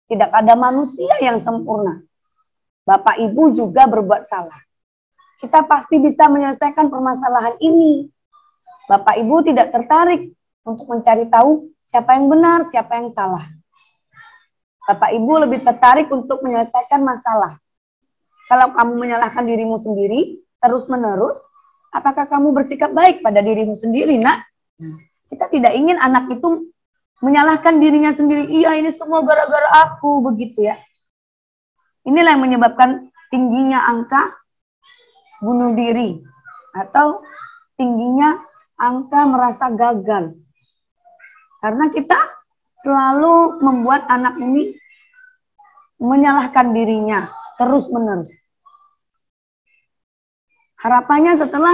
[SPEAKER 5] Tidak ada manusia yang sempurna. Bapak Ibu juga berbuat salah. Kita pasti bisa menyelesaikan permasalahan ini. Bapak Ibu tidak tertarik untuk mencari tahu siapa yang benar, siapa yang salah. Bapak Ibu lebih tertarik untuk menyelesaikan masalah. Kalau kamu menyalahkan dirimu sendiri, terus-menerus, apakah kamu bersikap baik pada dirimu sendiri, nak? Kita tidak ingin anak itu menyalahkan dirinya sendiri. Iya, ini semua gara-gara aku, begitu ya. Inilah yang menyebabkan tingginya angka bunuh diri atau tingginya angka merasa gagal. Karena kita selalu membuat anak ini menyalahkan dirinya terus-menerus. Harapannya setelah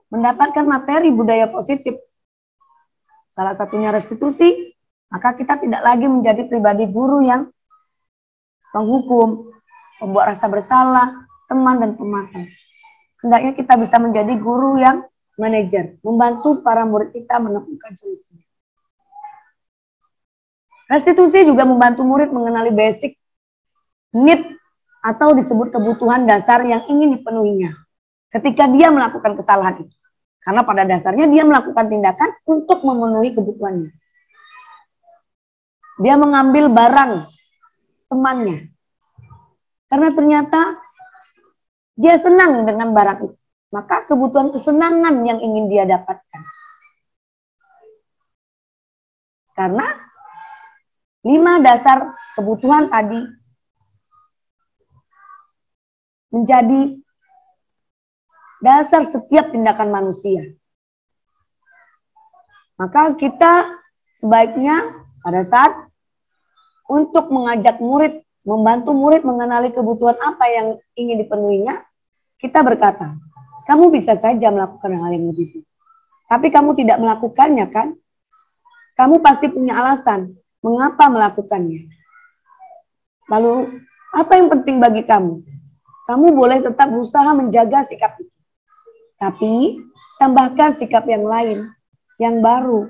[SPEAKER 5] mendapatkan materi budaya positif, salah satunya restitusi, maka kita tidak lagi menjadi pribadi guru yang penghukum, membuat rasa bersalah, teman dan pemakan. Hendaknya kita bisa menjadi guru yang manajer, membantu para murid kita menemukan solusinya. Restitusi juga membantu murid mengenali basic need atau disebut kebutuhan dasar yang ingin dipenuhinya ketika dia melakukan kesalahan itu. Karena pada dasarnya dia melakukan tindakan untuk memenuhi kebutuhannya. Dia mengambil barang temannya. Karena ternyata dia senang dengan barang itu. Maka kebutuhan kesenangan yang ingin dia dapatkan. Karena 5 dasar kebutuhan tadi menjadi dasar setiap tindakan manusia. Maka kita sebaiknya pada saat untuk mengajak murid, membantu murid mengenali kebutuhan apa yang ingin dipenuhinya, kita berkata, kamu bisa saja melakukan hal yang begitu. Tapi kamu tidak melakukannya kan? Kamu pasti punya alasan mengapa melakukannya. Lalu, apa yang penting bagi kamu? Kamu boleh tetap berusaha menjaga sikap itu. Tapi, tambahkan sikap yang lain, yang baru.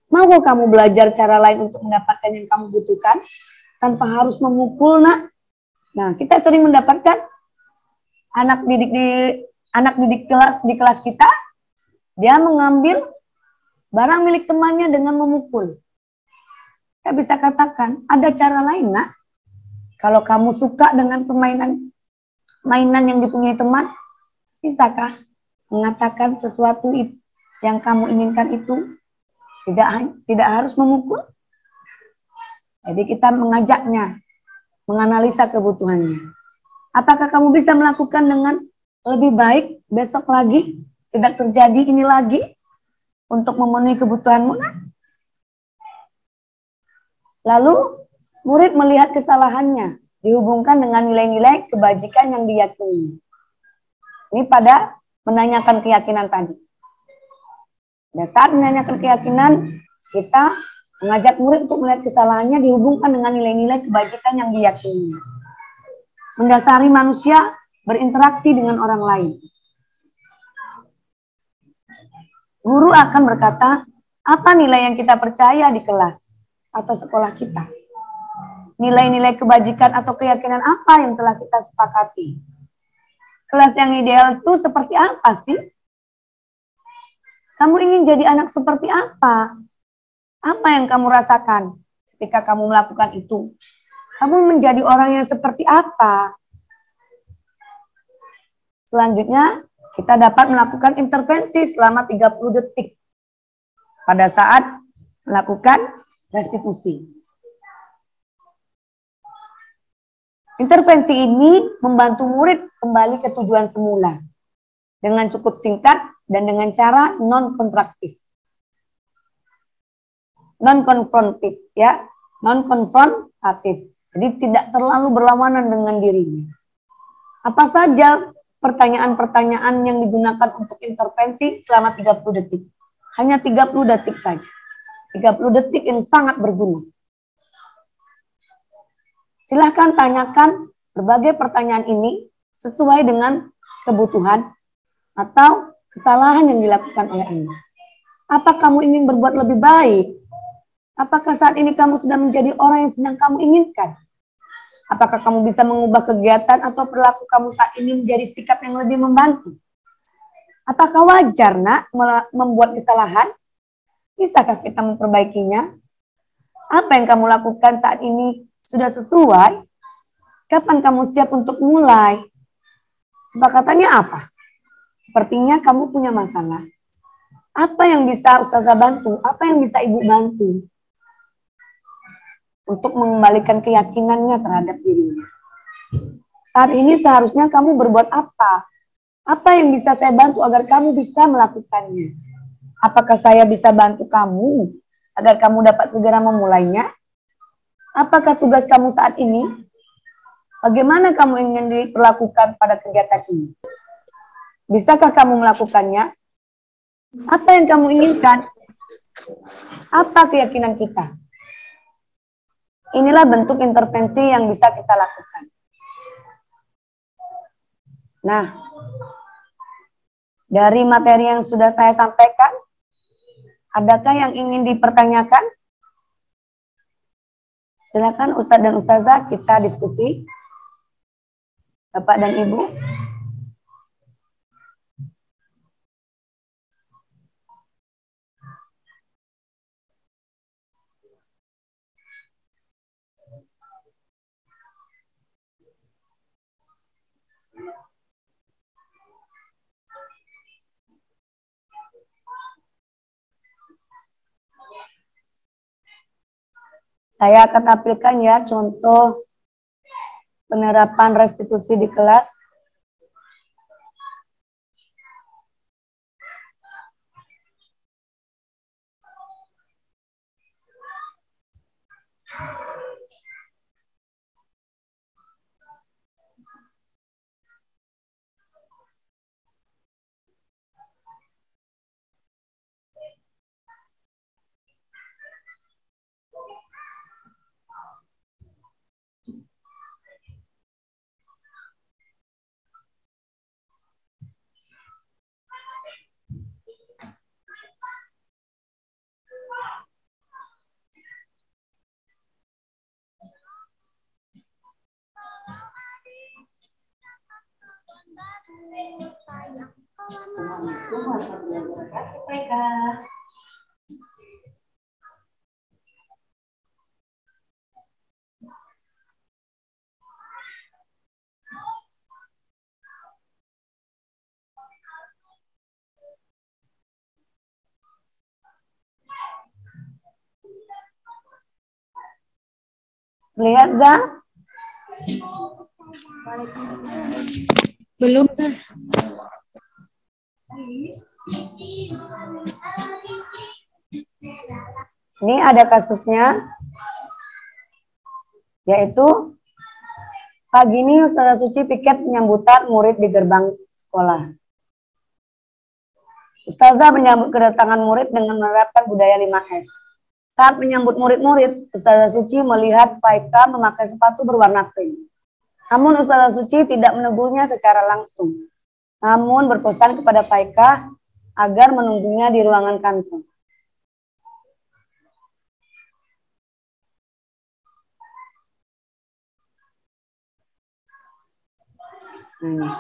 [SPEAKER 5] Mau kamu belajar cara lain untuk mendapatkan yang kamu butuhkan? Tanpa harus memukul, nak. Nah, kita sering mendapatkan anak didik kelas di kelas kita, dia mengambil barang milik temannya dengan memukul. Kita bisa katakan, ada cara lain, nak. Kalau kamu suka dengan mainan yang dipunyai teman, bisakah mengatakan sesuatu yang kamu inginkan itu tidak harus memukul? Jadi kita mengajaknya, menganalisa kebutuhannya. Apakah kamu bisa melakukan dengan lebih baik besok lagi? Tidak terjadi ini lagi untuk memenuhi kebutuhanmu, nak? Lalu murid melihat kesalahannya dihubungkan dengan nilai-nilai kebajikan yang diyakini. Ini pada menanyakan keyakinan tadi. Pada saat menanyakan keyakinan, kita mengajak murid untuk melihat kesalahannya dihubungkan dengan nilai-nilai kebajikan yang diyakini. Mendasari manusia berinteraksi dengan orang lain. Guru akan berkata, apa nilai yang kita percaya di kelas atau sekolah kita? Nilai-nilai kebajikan atau keyakinan apa yang telah kita sepakati? Kelas yang ideal itu seperti apa sih? Kamu ingin jadi anak seperti apa? Apa yang kamu rasakan ketika kamu melakukan itu? Kamu menjadi orang yang seperti apa? Selanjutnya, kita dapat melakukan intervensi selama 30 detik pada saat melakukan restitusi. Intervensi ini membantu murid kembali ke tujuan semula dengan cukup singkat dan dengan cara non-kontraktif. Non-konfrontif, ya, non-konfrontatif. Jadi tidak terlalu berlawanan dengan dirinya. Apa saja pertanyaan-pertanyaan yang digunakan untuk intervensi selama 30 detik? Hanya 30 detik saja. 30 detik yang sangat berguna. Silahkan tanyakan berbagai pertanyaan ini sesuai dengan kebutuhan atau kesalahan yang dilakukan oleh Anda. Apa kamu ingin berbuat lebih baik? Apakah saat ini kamu sudah menjadi orang yang sedang kamu inginkan? Apakah kamu bisa mengubah kegiatan atau perilaku kamu saat ini menjadi sikap yang lebih membantu? Apakah wajar, nak, membuat kesalahan? Bisakah kita memperbaikinya? Apa yang kamu lakukan saat ini sudah sesuai? Kapan kamu siap untuk mulai? Sepakatannya apa? Sepertinya kamu punya masalah. Apa yang bisa Ustazah bantu? Apa yang bisa Ibu bantu? Untuk mengembalikan keyakinannya terhadap dirinya. Saat ini seharusnya kamu berbuat apa? Apa yang bisa saya bantu agar kamu bisa melakukannya? Apakah saya bisa bantu kamu agar kamu dapat segera memulainya? Apakah tugas kamu saat ini? Bagaimana kamu ingin diperlakukan pada kegiatan ini? Bisakah kamu melakukannya? Apa yang kamu inginkan? Apa keyakinan kita? Inilah bentuk intervensi yang bisa kita lakukan. Nah, Dari materi yang sudah saya sampaikan, adakah yang ingin dipertanyakan? Silakan Ustadz dan Ustazah kita diskusi. Bapak dan Ibu. Saya akan tampilkan ya contoh penerapan restitusi di kelas. Lihat, Zah?
[SPEAKER 6] Belum, Zah.
[SPEAKER 5] Ini ada kasusnya, yaitu pagi ini Ustazah Suci piket penyambutan murid di gerbang sekolah. Ustazah menyambut kedatangan murid dengan menerapkan budaya 5S. Saat menyambut murid-murid, Ustazah Suci melihat Faika memakai sepatu berwarna krim. Namun Ustazah Suci tidak menegurnya secara langsung, namun berpesan kepada Faika agar menunggunya di ruangan kantor. Nah, ini.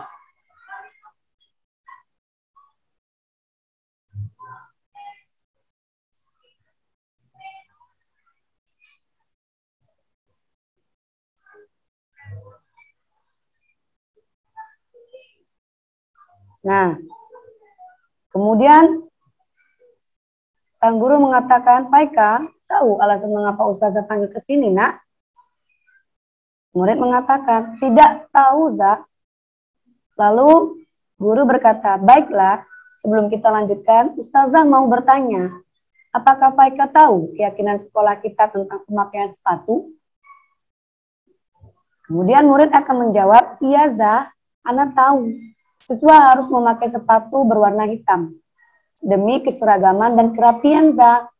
[SPEAKER 5] Nah, kemudian sang guru mengatakan, Faika, tahu alasan mengapa Ustazah panggil ke sini, nak? Murid mengatakan, tidak tahu, Zah. Lalu guru berkata, baiklah, sebelum kita lanjutkan, Ustazah mau bertanya, apakah Faika tahu keyakinan sekolah kita tentang pemakaian sepatu? Kemudian murid akan menjawab, iya Zah, Ana tahu. Siswa harus memakai sepatu berwarna hitam demi keseragaman dan kerapian, Zah.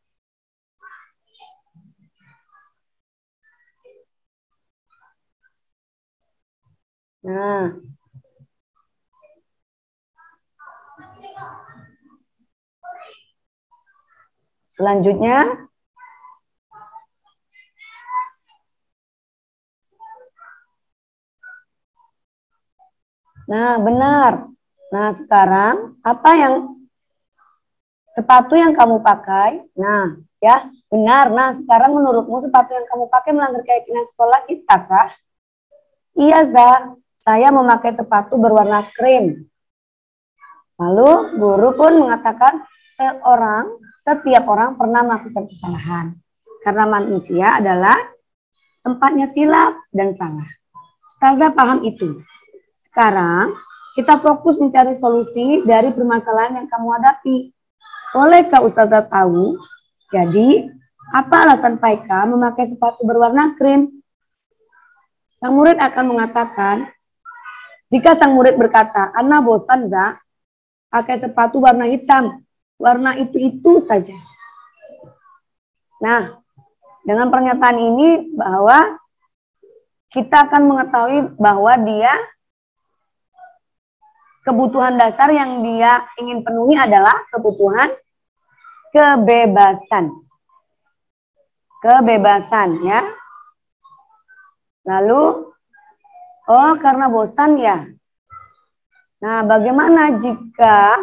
[SPEAKER 5] Nah, selanjutnya, nah benar. Nah sekarang apa yang sepatu yang kamu pakai? Nah ya benar. Nah sekarang menurutmu sepatu yang kamu pakai melanggar keyakinan sekolah kita kah? Iya Zah, saya memakai sepatu berwarna krim. Lalu guru pun mengatakan setiap orang pernah melakukan kesalahan. Karena manusia adalah tempatnya silap dan salah. Ustazah paham itu. Sekarang kita fokus mencari solusi dari permasalahan yang kamu hadapi. Bolehkah Ustazah tahu? Jadi, apa alasan Faika memakai sepatu berwarna krim? Sang murid akan mengatakan, jika sang murid berkata, Ana bosan Zah, pakai sepatu warna hitam. Warna itu saja. Nah, dengan pernyataan ini bahwa kita akan mengetahui bahwa dia kebutuhan dasar yang dia ingin penuhi adalah kebutuhan kebebasan. Kebebasan ya. Lalu, oh karena bosan ya. Nah, bagaimana jika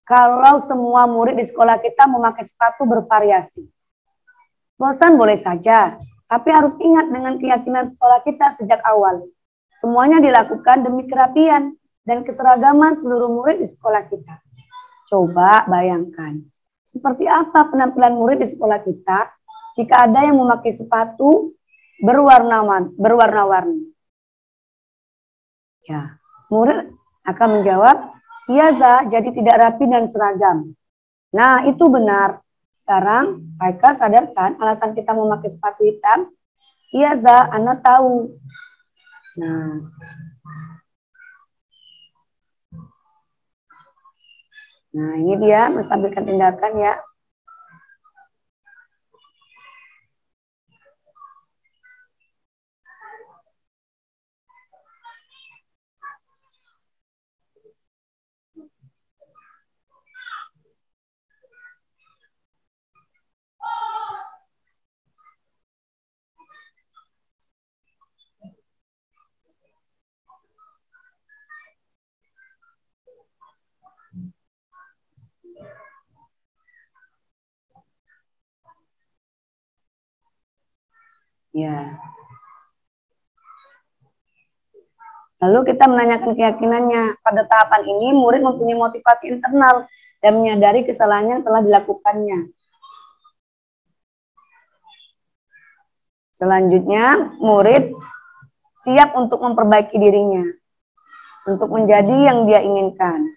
[SPEAKER 5] kalau semua murid di sekolah kita memakai sepatu bervariasi? Bosan boleh saja, tapi harus ingat dengan keyakinan sekolah kita sejak awal. Semuanya dilakukan demi kerapian dan keseragaman seluruh murid di sekolah kita. Coba bayangkan, seperti apa penampilan murid di sekolah kita jika ada yang memakai sepatu berwarna-warni. Ya, murid akan menjawab, iya Za, jadi tidak rapi dan seragam. Nah, itu benar. Sekarang, Haika sadarkan alasan kita memakai sepatu hitam. Iya Za, Ana tahu. Nah, ini dia menstabilkan tindakan ya. Ya. Lalu kita menanyakan keyakinannya. Pada tahapan ini, murid mempunyai motivasi internal dan menyadari kesalahan yang telah dilakukannya. Selanjutnya, murid siap untuk memperbaiki dirinya, untuk menjadi yang dia inginkan.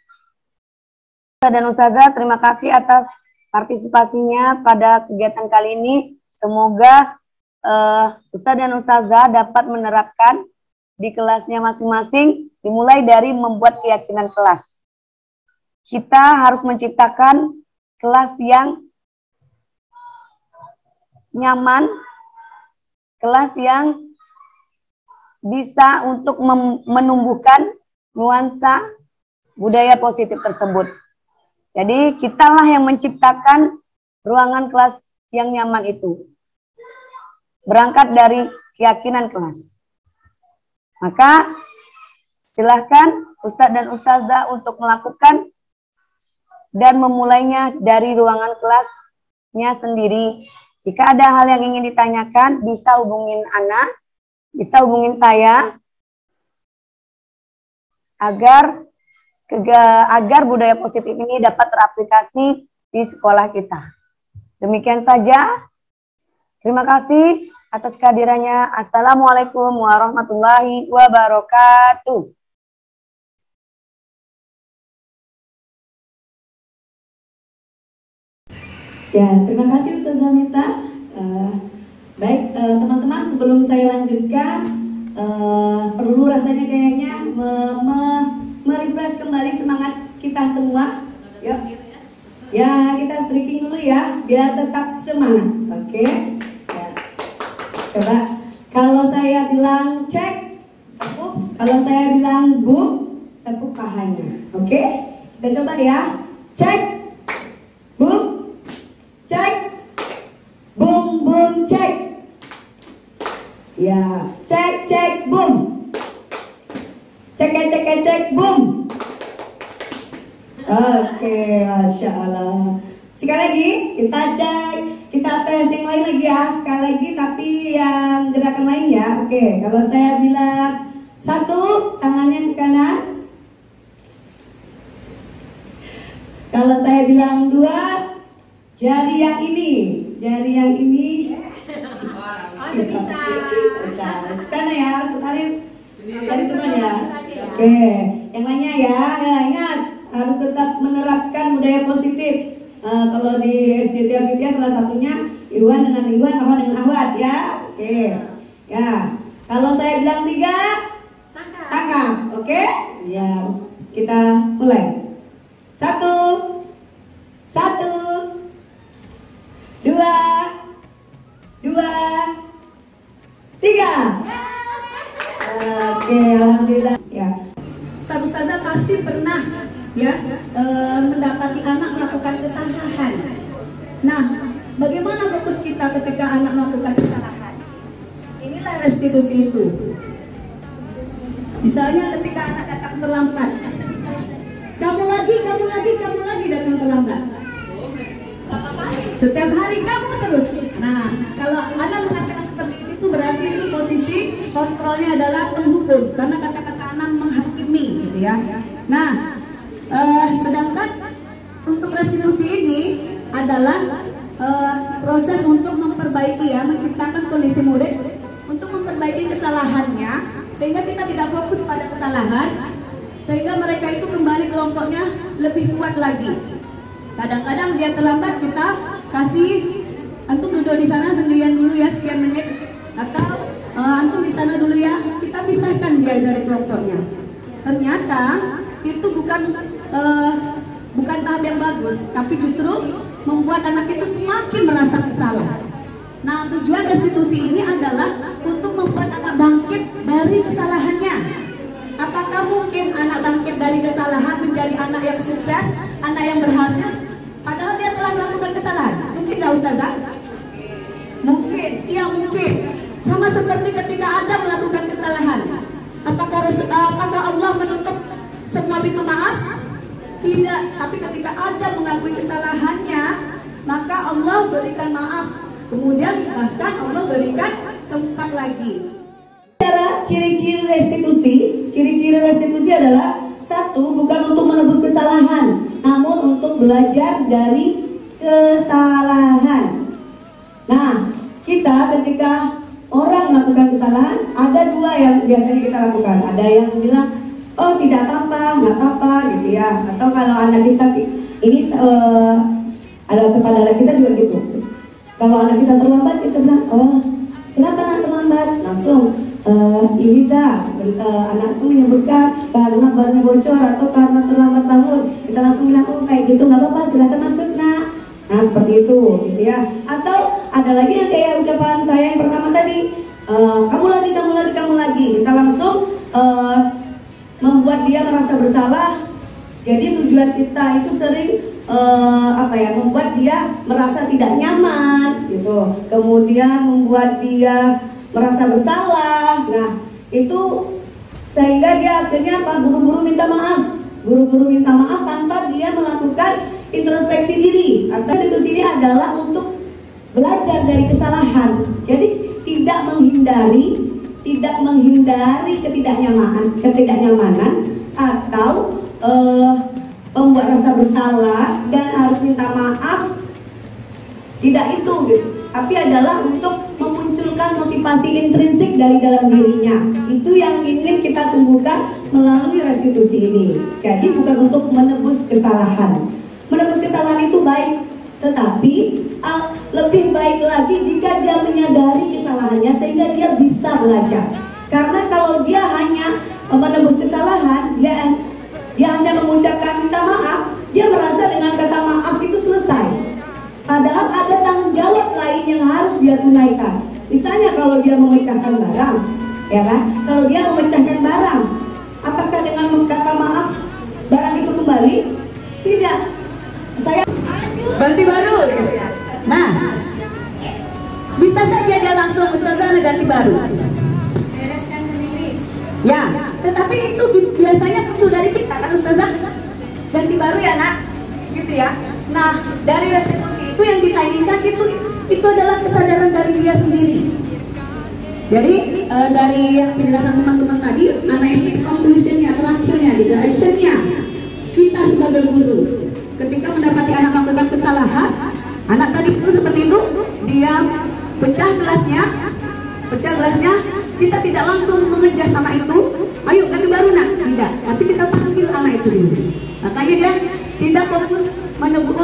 [SPEAKER 5] Ustaz dan Ustazah, terima kasih atas partisipasinya pada kegiatan kali ini. Semoga Ustaz dan Ustazah dapat menerapkan di kelasnya masing-masing, dimulai dari membuat keyakinan kelas. Kita harus menciptakan kelas yang nyaman, kelas yang bisa untuk menumbuhkan nuansa budaya positif tersebut. Jadi kitalah yang menciptakan ruangan kelas yang nyaman itu. Berangkat dari keyakinan kelas. Maka silahkan Ustadz dan Ustazah untuk melakukan dan memulainya dari ruangan kelasnya sendiri. Jika ada hal yang ingin ditanyakan, bisa hubungin Ana, bisa hubungin saya, agar budaya positif ini dapat teraplikasi di sekolah kita. Demikian saja. Terima kasih atas kehadirannya. Assalamualaikum warahmatullahi wabarakatuh.
[SPEAKER 7] Ya, terima kasih Ustazah Mita. Baik, teman-teman, sebelum saya lanjutkan, perlu rasanya kayaknya merefresh kembali semangat kita semua. Yuk. Ya, kita stretching dulu ya, biar tetap semangat. Oke? Ya. Coba, kalau saya bilang cek, tepuk. Kalau saya bilang boom, tepuk pahanya. Oke? Kita coba ya. Cek, boom, cek, boom, boom, cek. Ya, cek, cek, boom. Cek, cek, cek, boom. Oke, Masya Allah. Sekali lagi, kita cek, kita tes yang lain lagi ya. Sekali lagi, tapi yang gerakan lain ya. Oke, kalau saya bilang 1, tangannya ke kanan. Kalau saya bilang 2, jari yang ini. Jari yang ini. Bisa. Sana ya, tarik. Cari teman ya. Oke, yang lainnya ya. Ya, ingat. Harus tetap menerapkan budaya positif. Kalau di SDT Alfitia salah satunya Iwan dengan Iwan, Ahwat dengan Ahwat ya. Oke. Ya. Kalau saya bilang 3, tangkap. Oke? Ya. Kita mulai. 1, 2, 3. Oke, alhamdulillah ya. Ustazah pasti pernah ya mendapati anak melakukan kesalahan. Nah, bagaimana fokus kita ketika anak melakukan kesalahan? Inilah restitusi itu. Misalnya ketika anak datang terlambat, kamu lagi datang terlambat. Setiap hari kamu terus. Nah, kalau anak mengatakan seperti itu berarti itu posisi kontrolnya adalah penghukum, karena kata-kata anak menghakimi, gitu ya. Nah, sedangkan untuk restitusi ini adalah proses untuk memperbaiki ya, menciptakan kondisi murid untuk memperbaiki kesalahannya, sehingga kita tidak fokus pada kesalahan, sehingga mereka itu kembali kelompoknya lebih kuat lagi. Kadang-kadang dia terlambat, kita kasih antum duduk di sana sendirian dulu ya sekian menit, atau antum di sana dulu ya, kita pisahkan dia dari kelompoknya. Ternyata itu bukan tahap yang bagus, tapi justru membuat anak itu semakin merasa bersalah. Nah, tujuan restitusi ini adalah untuk membuat anak bangkit dari kesalahannya. Apakah mungkin anak bangkit dari kesalahan menjadi anak yang sukses, anak yang berhasil, padahal dia telah melakukan kesalahan? Mungkin nggak Ustazah? Mungkin, iya mungkin. Sama seperti ketika Adam melakukan kesalahan. Apakah Allah menutup semua pintu maaf? Tidak, tapi ketika Adam mengakui kesalahannya, maka Allah berikan maaf. Kemudian bahkan Allah berikan tempat lagi. Ciri-ciri restitusi adalah satu, bukan untuk menebus kesalahan, namun untuk belajar dari kesalahan. Nah, kita ketika orang melakukan kesalahan, ada dua yang biasanya kita lakukan. Ada yang bilang, oh tidak apa-apa, nggak apa-apa gitu ya. Atau kalau anak kita ini ada kepada anak kita juga gitu. Kalau anak kita terlambat, kita bilang, oh kenapa anak terlambat? Langsung ini anak itu menyebutkan karena bannya bocor atau karena terlambat bangun. Kita langsung bilang, oh kayak gitu nggak apa-apa, silahkan masuk nak. Nah seperti itu gitu ya. Atau ada lagi yang kayak ucapan saya yang pertama tadi, kamu lagi. Kita langsung membuat dia merasa bersalah. Jadi tujuan kita itu sering membuat dia merasa tidak nyaman gitu. Kemudian membuat dia merasa bersalah. Nah, itu sehingga dia akhirnya buru-buru minta maaf. Buru-buru minta maaf tanpa dia melakukan introspeksi diri. Atau restitusi ini adalah untuk belajar dari kesalahan. Jadi tidak menghindari ketidaknyamanan atau membuat rasa bersalah dan harus minta maaf. Tidak itu gitu. Tapi adalah untuk memunculkan motivasi intrinsik dari dalam dirinya. Itu yang ingin kita tumbuhkan melalui restitusi ini. Jadi bukan untuk menebus kesalahan. Menebus kesalahan itu baik, tetapi lebih baik lagi jika dia menyadari kesalahannya sehingga dia bisa belajar. Karena kalau dia hanya menebus kesalahan, dia hanya mengucapkan minta maaf, dia merasa dengan kata maaf itu selesai. Padahal ada tanggung jawab lain yang harus dia tunaikan. Misalnya kalau dia memecahkan barang, ya kan? Kalau dia memecahkan barang, apakah dengan kata maaf barang itu kembali? Tidak. Saya ganti baru. Nah, bisa saja dia langsung Ustazah ganti baru.
[SPEAKER 4] Bereskan sendiri.
[SPEAKER 7] Ya, tetapi itu biasanya muncul dari kita kan Ustazah? Ganti baru ya nak, gitu ya. Nah, dari restitusi itu yang kita inginkan itu adalah kesadaran dari dia sendiri. Jadi dari penjelasan teman-teman tadi, anak ini conclusionnya, terakhirnya, gitu, actionnya. Kita sebagai guru, ketika mendapati anak melakukan kesalahan, anak tadi itu seperti itu, dia pecah gelasnya, kita tidak langsung mengejar sama itu, ayo ganti baru nak, tidak. Tapi kita panggil anak itu dulu. Makanya dia tidak fokus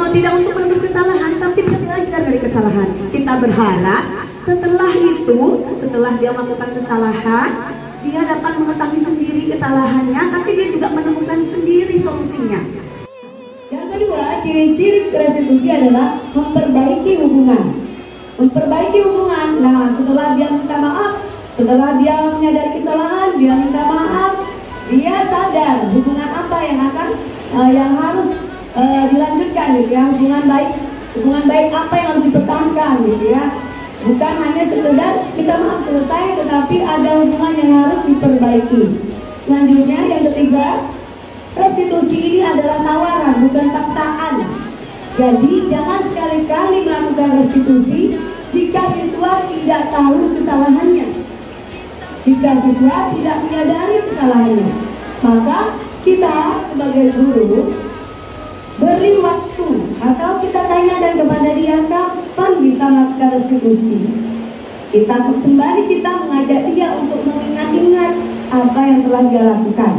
[SPEAKER 7] tidak untuk menebus kesalahan, tapi dia belajar dari kesalahan. Kita berharap setelah dia melakukan kesalahan, dia dapat mengetahui sendiri kesalahannya, tapi dia juga menemukan sendiri solusinya. Yang kedua, ciri-ciri restitusi adalah memperbaiki hubungan. Nah, setelah dia minta maaf, Setelah dia menyadari kesalahan, dia minta maaf, dia sadar hubungan apa yang akan yang harus dilanjutkan gitu ya, hubungan baik apa yang harus dipertahankan gitu ya. Bukan hanya sekedar minta maaf selesai, tetapi ada hubungan yang harus diperbaiki. Selanjutnya yang ketiga, restitusi ini adalah tawaran, bukan paksaan. Jadi jangan sekali-kali melakukan restitusi jika siswa tidak tahu kesalahannya, jika siswa tidak menyadari kesalahannya. Maka kita sebagai guru beri waktu atau kita tanyakan kepada dia kapan bisa melakukan restitusi. Kita sembari kita mengajak dia untuk mengingat-ingat apa yang telah dia lakukan.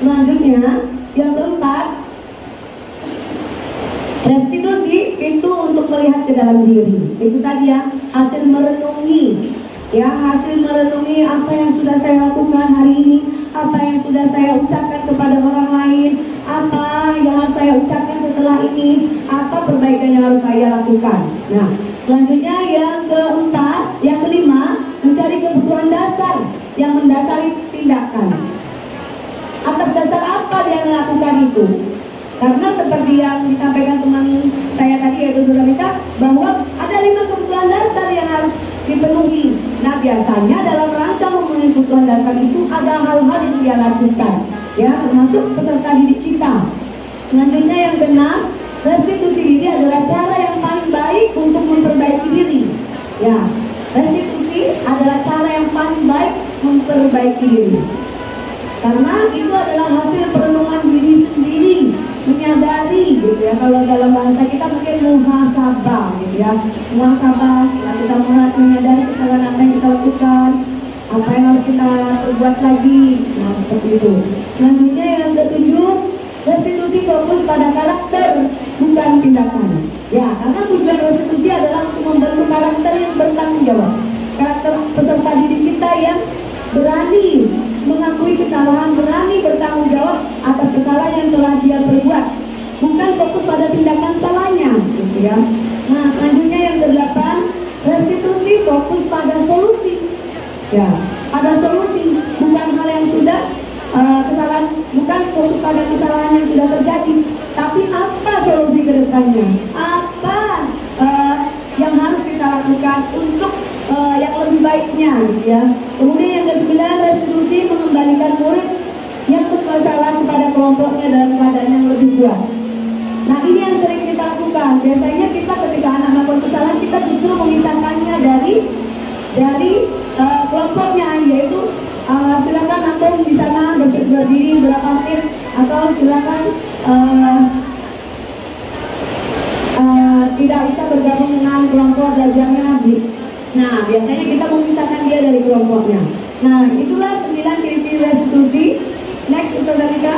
[SPEAKER 7] Selanjutnya yang keempat, restitusi itu untuk melihat ke dalam diri. Itu tadi ya, hasil merenungi. Ya, hasil merenungi apa yang sudah saya lakukan hari ini, apa yang sudah saya ucapkan kepada orang lain, apa yang harus saya ucapkan setelah ini, apa perbaikan yang harus saya lakukan. Nah, selanjutnya yang keempat, yang kelima, mencari kebutuhan dasar yang mendasari tindakan. Atas dasar apa dia melakukan itu? Karena seperti yang disampaikan teman saya tadi, yaitu Saudara Mita, bahwa ada 5 kebutuhan dasar yang harus dipenuhi. Nah, biasanya dalam rangka memenuhi kebutuhan dasar itu ada hal-hal yang dia lakukan, ya, termasuk peserta didik kita. Selanjutnya yang keenam, restitusi diri adalah cara yang paling baik untuk memperbaiki diri. Ya, restitusi adalah cara yang paling baik memperbaiki diri. Karena itu adalah hasil perenungan diri sendiri, menyadari gitu ya. Kalau dalam bahasa kita mungkin muhasabah gitu ya. Muhasabah, setelah kita mulai menyadari kesalahan apa yang kita lakukan, apa yang harus kita perbuat lagi. Nah, seperti itu. Selanjutnya yang ketujuh, restitusi fokus pada karakter, bukan tindakan. Ya, karena tujuan restitusi adalah untuk membentuk karakter yang bertanggung jawab. Karakter peserta didik kita yang berani mengakui kesalahan, berani bertanggung jawab atas kesalahan yang telah dia perbuat, bukan fokus pada tindakan salahnya gitu ya. Nah, selanjutnya yang kedelapan, restitusi fokus pada solusi. Ya, pada solusi, bukan hal yang sudah kesalahan, bukan fokus pada kesalahan yang sudah terjadi, tapi apa solusi ke depannya, apa yang harus kita lakukan untuk yang lebih baiknya gitu ya. Kemudian yang ke-9, restitusi mengembalikan murid yang bermasalah kepada kelompoknya dalam keadaan yang lebih kuat. Nah, ini yang sering kita lakukan. Biasanya kita ketika anak melakukan kesalahan, kita justru memisahkannya dari kelompoknya, yaitu silakan antum di sana berdiri berapa menit, atau silakan tidak bisa bergabung dengan kelompok belajarnya. Nah, biasanya kita memisahkan dia dari kelompoknya. Nah, itulah 9 ciri-ciri restitusi. Next, Ustazah Rika.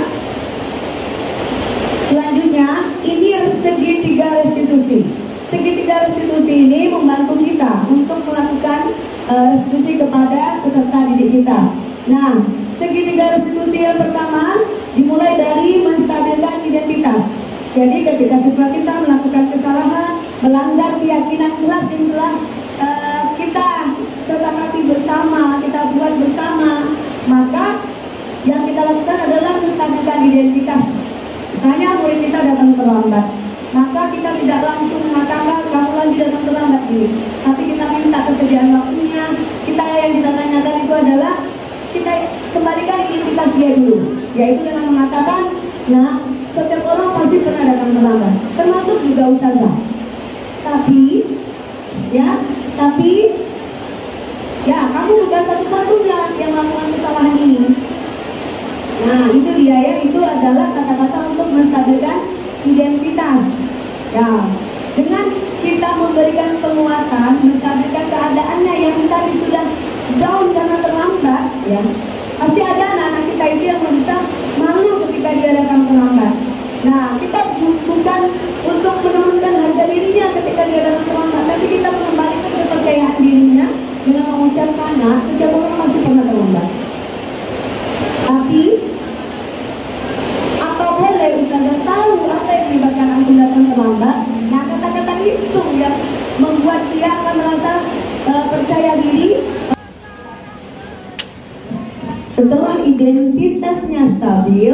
[SPEAKER 7] Selanjutnya, ini segitiga restitusi. Segitiga restitusi ini membantu kita untuk melakukan restitusi kepada peserta didik kita. Nah, segitiga restitusi yang pertama dimulai dari menstabilkan identitas. Jadi ketika siswa kita melakukan kesalahan, melanggar keyakinan kelas yang telah kita sepakati bersama, kita buat bersama, maka yang kita lakukan adalah menstabilkan identitas. Misalnya murid kita datang terlambat, maka kita tidak langsung mengatakan kamu lagi datang terlambat ini, tapi kita minta kesediaan waktunya. Yang kita tanyakan itu adalah kita kembalikan identitas dia dulu, yaitu dengan mengatakan, nah, setiap orang pasti pernah datang terlambat, termasuk juga ustazah. Tapi kamu bukan satu-satunya yang melakukan kesalahan ini. Nah, itu dia ya, itu adalah kata-kata untuk menstabilkan identitas. Ya, dengan kita memberikan penguatan, menstabilkan keadaannya yang tadi sudah down karena terlambat, ya, pasti ada anak-anak kita itu yang bisa malu ketika dia datang terlambat. Nah, kita bukan untuk menurunkan harga dirinya ketika dia datang terlambat, tapi kita mengembalikan kepercayaan dirinya dengan mengucapkan, nah, setiap orang pasti pernah terlambat. Tapi apa boleh Ustazah tahu apa yang menyebabkan antum datang terlambat? Nah, kata-kata itu yang membuat dia akan merasa percaya diri. Setelah identitasnya stabil,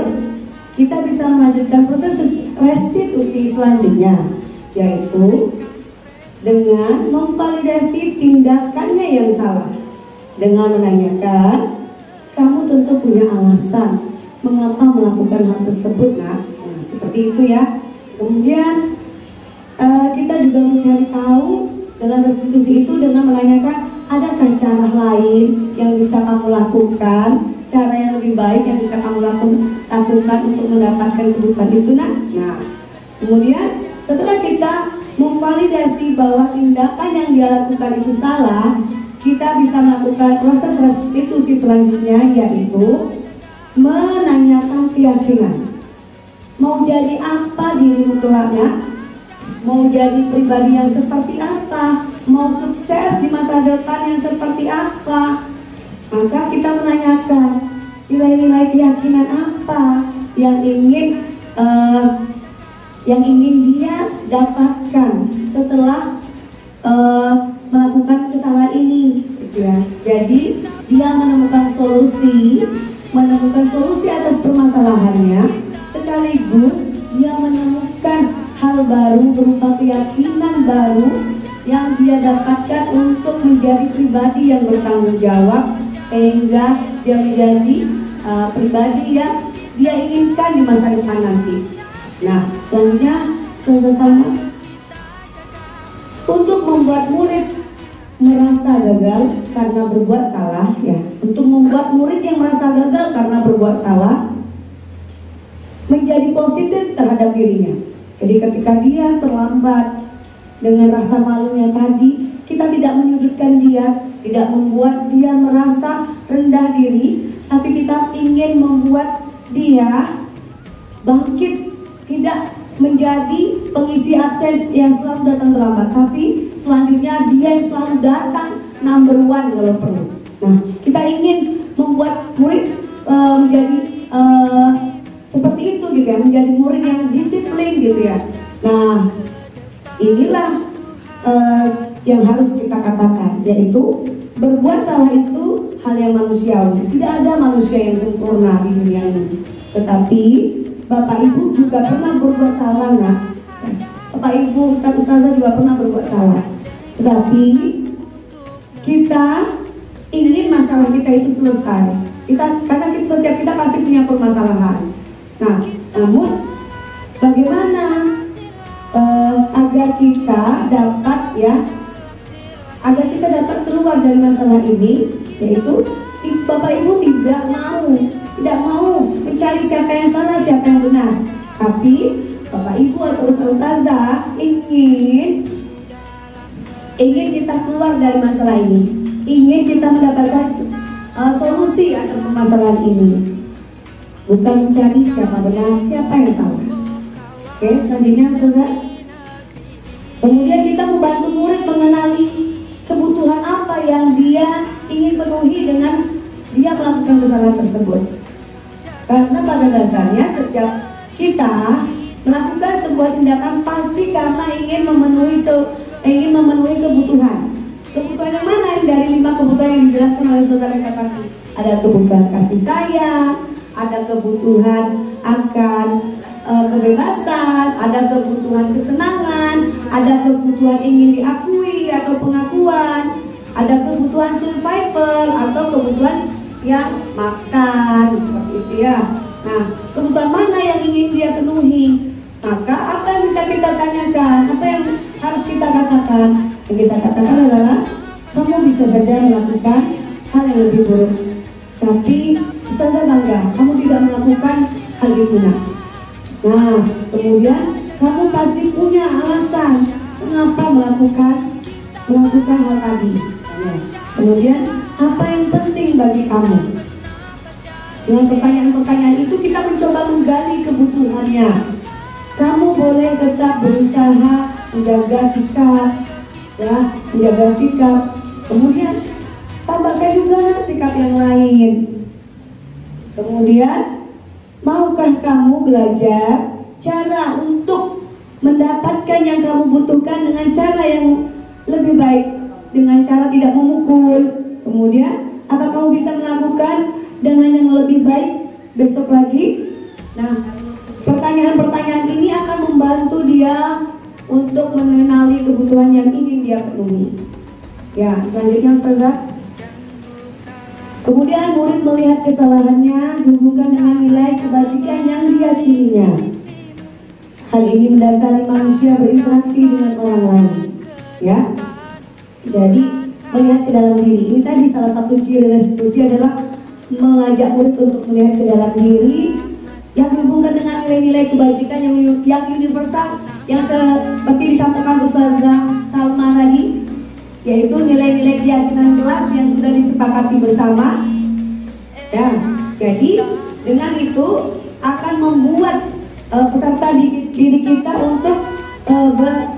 [SPEAKER 7] kita bisa melanjutkan proses restitusi selanjutnya, yaitu dengan memvalidasi tindakannya yang salah. Dengan menanyakan, kamu tentu punya alasan mengapa melakukan hal tersebut, nak? Nah, seperti itu ya. Kemudian kita juga mencari tahu dalam restitusi itu dengan menanyakan, adakah cara lain yang bisa kamu lakukan, cara yang lebih baik yang bisa kamu lakukan untuk mendapatkan kebutuhan itu, nak? Nah, kemudian setelah kita memvalidasi bahwa tindakan yang dia lakukan itu salah, kita bisa melakukan proses restitusi selanjutnya, yaitu menanyakan keyakinan. Mau jadi apa dirimu kelak, nak? Mau jadi pribadi yang seperti apa? Mau sukses di masa depan yang seperti apa? Maka kita menanyakan nilai-nilai keyakinan apa yang ingin dia dapatkan setelah melakukan kesalahan ini, gitu ya. Jadi dia menemukan solusi atas permasalahannya, sekaligus dia menemukan hal baru berupa keyakinan baru yang dia dapatkan untuk menjadi pribadi yang bertanggung jawab, sehingga dia menjadi pribadi yang dia inginkan di masa depan nanti. Nah, selanjutnya sama untuk membuat murid merasa gagal karena berbuat salah, ya. Untuk membuat murid yang merasa gagal karena berbuat salah menjadi positif terhadap dirinya. Jadi ketika dia terlambat dengan rasa malunya tadi, kita tidak menyudutkan dia, tidak membuat dia merasa rendah diri, tapi kita ingin membuat dia bangkit, tidak menjadi pengisi absen yang selalu datang terlambat, tapi selanjutnya dia yang selalu datang number one kalau perlu. Nah, kita ingin membuat murid menjadi seperti itu gitu ya, menjadi murid yang disiplin gitu ya. Nah, inilah yang harus kita katakan, yaitu berbuat salah itu hal yang manusiawi. Tidak ada manusia yang sempurna di dunia ini. Tetapi Bapak Ibu juga pernah berbuat salah, nak? Bapak Ibu, Ustazah juga pernah berbuat salah. Tetapi kita ingin masalah kita itu selesai. Karena setiap kita pasti punya permasalahan. Nah, namun bagaimana agar kita dapat keluar dari masalah ini, yaitu Bapak Ibu tidak mau mencari siapa yang salah, siapa yang benar, tapi Bapak Ibu atau Ustazah ingin kita keluar dari masalah ini, ingin kita mendapatkan solusi atas permasalahan ini, bukan mencari siapa benar, siapa yang salah. Oke, selanjutnya Ustazah. Kemudian kita membantu murid mengenali kebutuhan apa yang dia ingin penuhi dengan dia melakukan kesalahan tersebut. Karena pada dasarnya setiap kita melakukan sebuah tindakan pasti karena ingin memenuhi kebutuhan. Kebutuhan yang mana? Yang dari 5 kebutuhan yang dijelaskan oleh saudara tadi. Ada kebutuhan kasih sayang, ada kebutuhan akan kebebasan, ada kebutuhan kesenangan, ada kebutuhan ingin diakui atau pengakuan, ada kebutuhan survival atau kebutuhan yang makan, seperti itu ya. Nah, kebutuhan mana yang ingin dia penuhi? Maka apa yang bisa kita tanyakan? Apa yang harus kita katakan? Yang kita katakan adalah kamu bisa saja melakukan hal yang lebih buruk, tapi Ustazah bangga kamu tidak melakukan hal itu, nak. Nah, kemudian kamu pasti punya alasan mengapa melakukan hal tadi. Nah, kemudian apa yang penting bagi kamu? Dengan pertanyaan-pertanyaan itu kita mencoba menggali kebutuhannya. Kamu boleh tetap berusaha menjaga sikap, ya, menjaga sikap. Kemudian tambahkan juga sikap yang lain. Kemudian maukah kamu belajar cara untuk mendapatkan yang kamu butuhkan dengan cara yang lebih baik, dengan cara tidak memukul? Kemudian, apa kamu bisa melakukan dengan yang lebih baik besok lagi. Nah, pertanyaan-pertanyaan ini akan membantu dia untuk mengenali kebutuhan yang ingin dia penuhi. Ya, selanjutnya Ustazah. Kemudian murid melihat kesalahannya dihubungkan dengan nilai kebajikan yang diyakininya. Hal ini mendasari manusia berinteraksi dengan orang lain. Ya, jadi melihat ke dalam diri. Ini tadi salah satu ciri restitusi adalah mengajak murid untuk melihat ke dalam diri yang dihubungkan dengan nilai-nilai kebajikan yang universal, yang seperti disampaikan Ustazah Salma tadi, yaitu nilai-nilai keyakinan kelas yang sudah disepakati bersama. Ya, jadi dengan itu akan membuat peserta diri kita untuk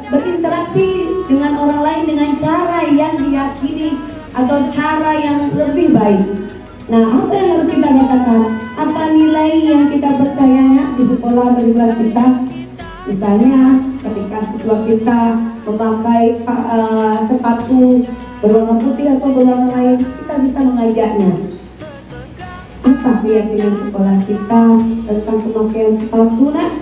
[SPEAKER 7] berinteraksi dengan orang lain dengan cara yang diyakini atau cara yang lebih baik. Nah, apa yang harus kita katakan? Apa nilai yang kita percayanya di sekolah atau di kelas kita? Misalnya ketika siswa kita memakai sepatu berwarna putih atau berwarna lain, kita bisa mengajaknya. Apa keyakinan sekolah kita tentang pemakaian sepatu, nak?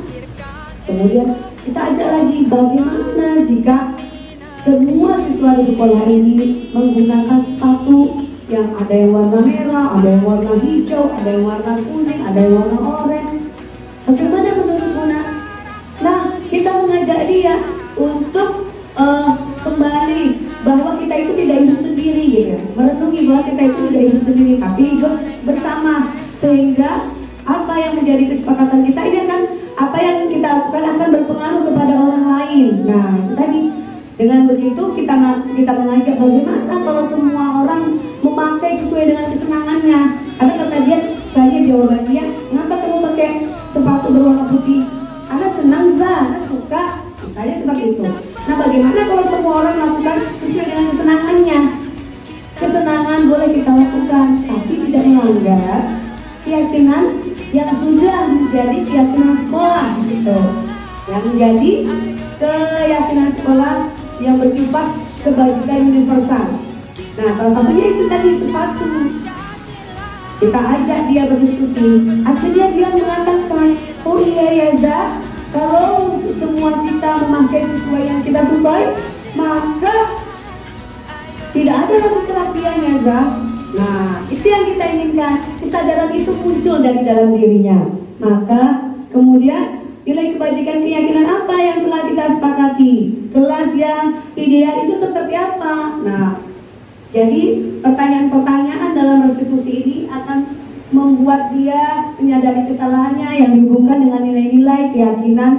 [SPEAKER 7] Kemudian kita ajak lagi, bagaimana jika semua siswa di sekolah ini menggunakan sepatu yang ada yang warna merah, ada yang warna hijau, ada yang warna kuning, ada yang warna oranye. Bagaimana menurutmu, nak? Nah, kita mengajak dia untuk kembali bahwa kita itu tidak hidup sendiri, gitu. Merenungi bahwa kita itu tidak hidup sendiri, tapi hidup bersama. Sehingga apa yang menjadi kesepakatan kita ini akan, apa yang kita lakukan akan berpengaruh kepada orang lain. Nah, tadi dengan begitu kita mengajak bagaimana kalau semua orang memakai sesuai dengan kesenangannya. Ada kata dia, saya jawaban dia, kenapa kamu pakai sepatu berwarna putih? Anak senang, anak suka, misalnya seperti itu. Nah, bagaimana kalau semua orang melakukan sesuai dengan kesenangannya? Kesenangan boleh kita lakukan, tapi tidak melanggar keyakinan yang sudah menjadi keyakinan sekolah, gitu. Yang menjadi keyakinan sekolah yang bersifat kebajikan universal. Nah, salah satunya itu tadi sepatu. Kita ajak dia berdiskusi. Akhirnya dia mengatakan, oh iya ya Za, kalau semua kita memakai sesuai yang kita sukai, maka tidak ada lagi kerapian ya Za. Nah, itu yang kita inginkan. Kesadaran itu muncul dari dalam dirinya. Maka kemudian nilai kebajikan keyakinan apa yang telah kita sepakati? Kelas yang ideal itu seperti apa? Nah, jadi pertanyaan-pertanyaan dalam restitusi ini akan membuat dia menyadari kesalahannya yang dihubungkan dengan nilai-nilai keyakinan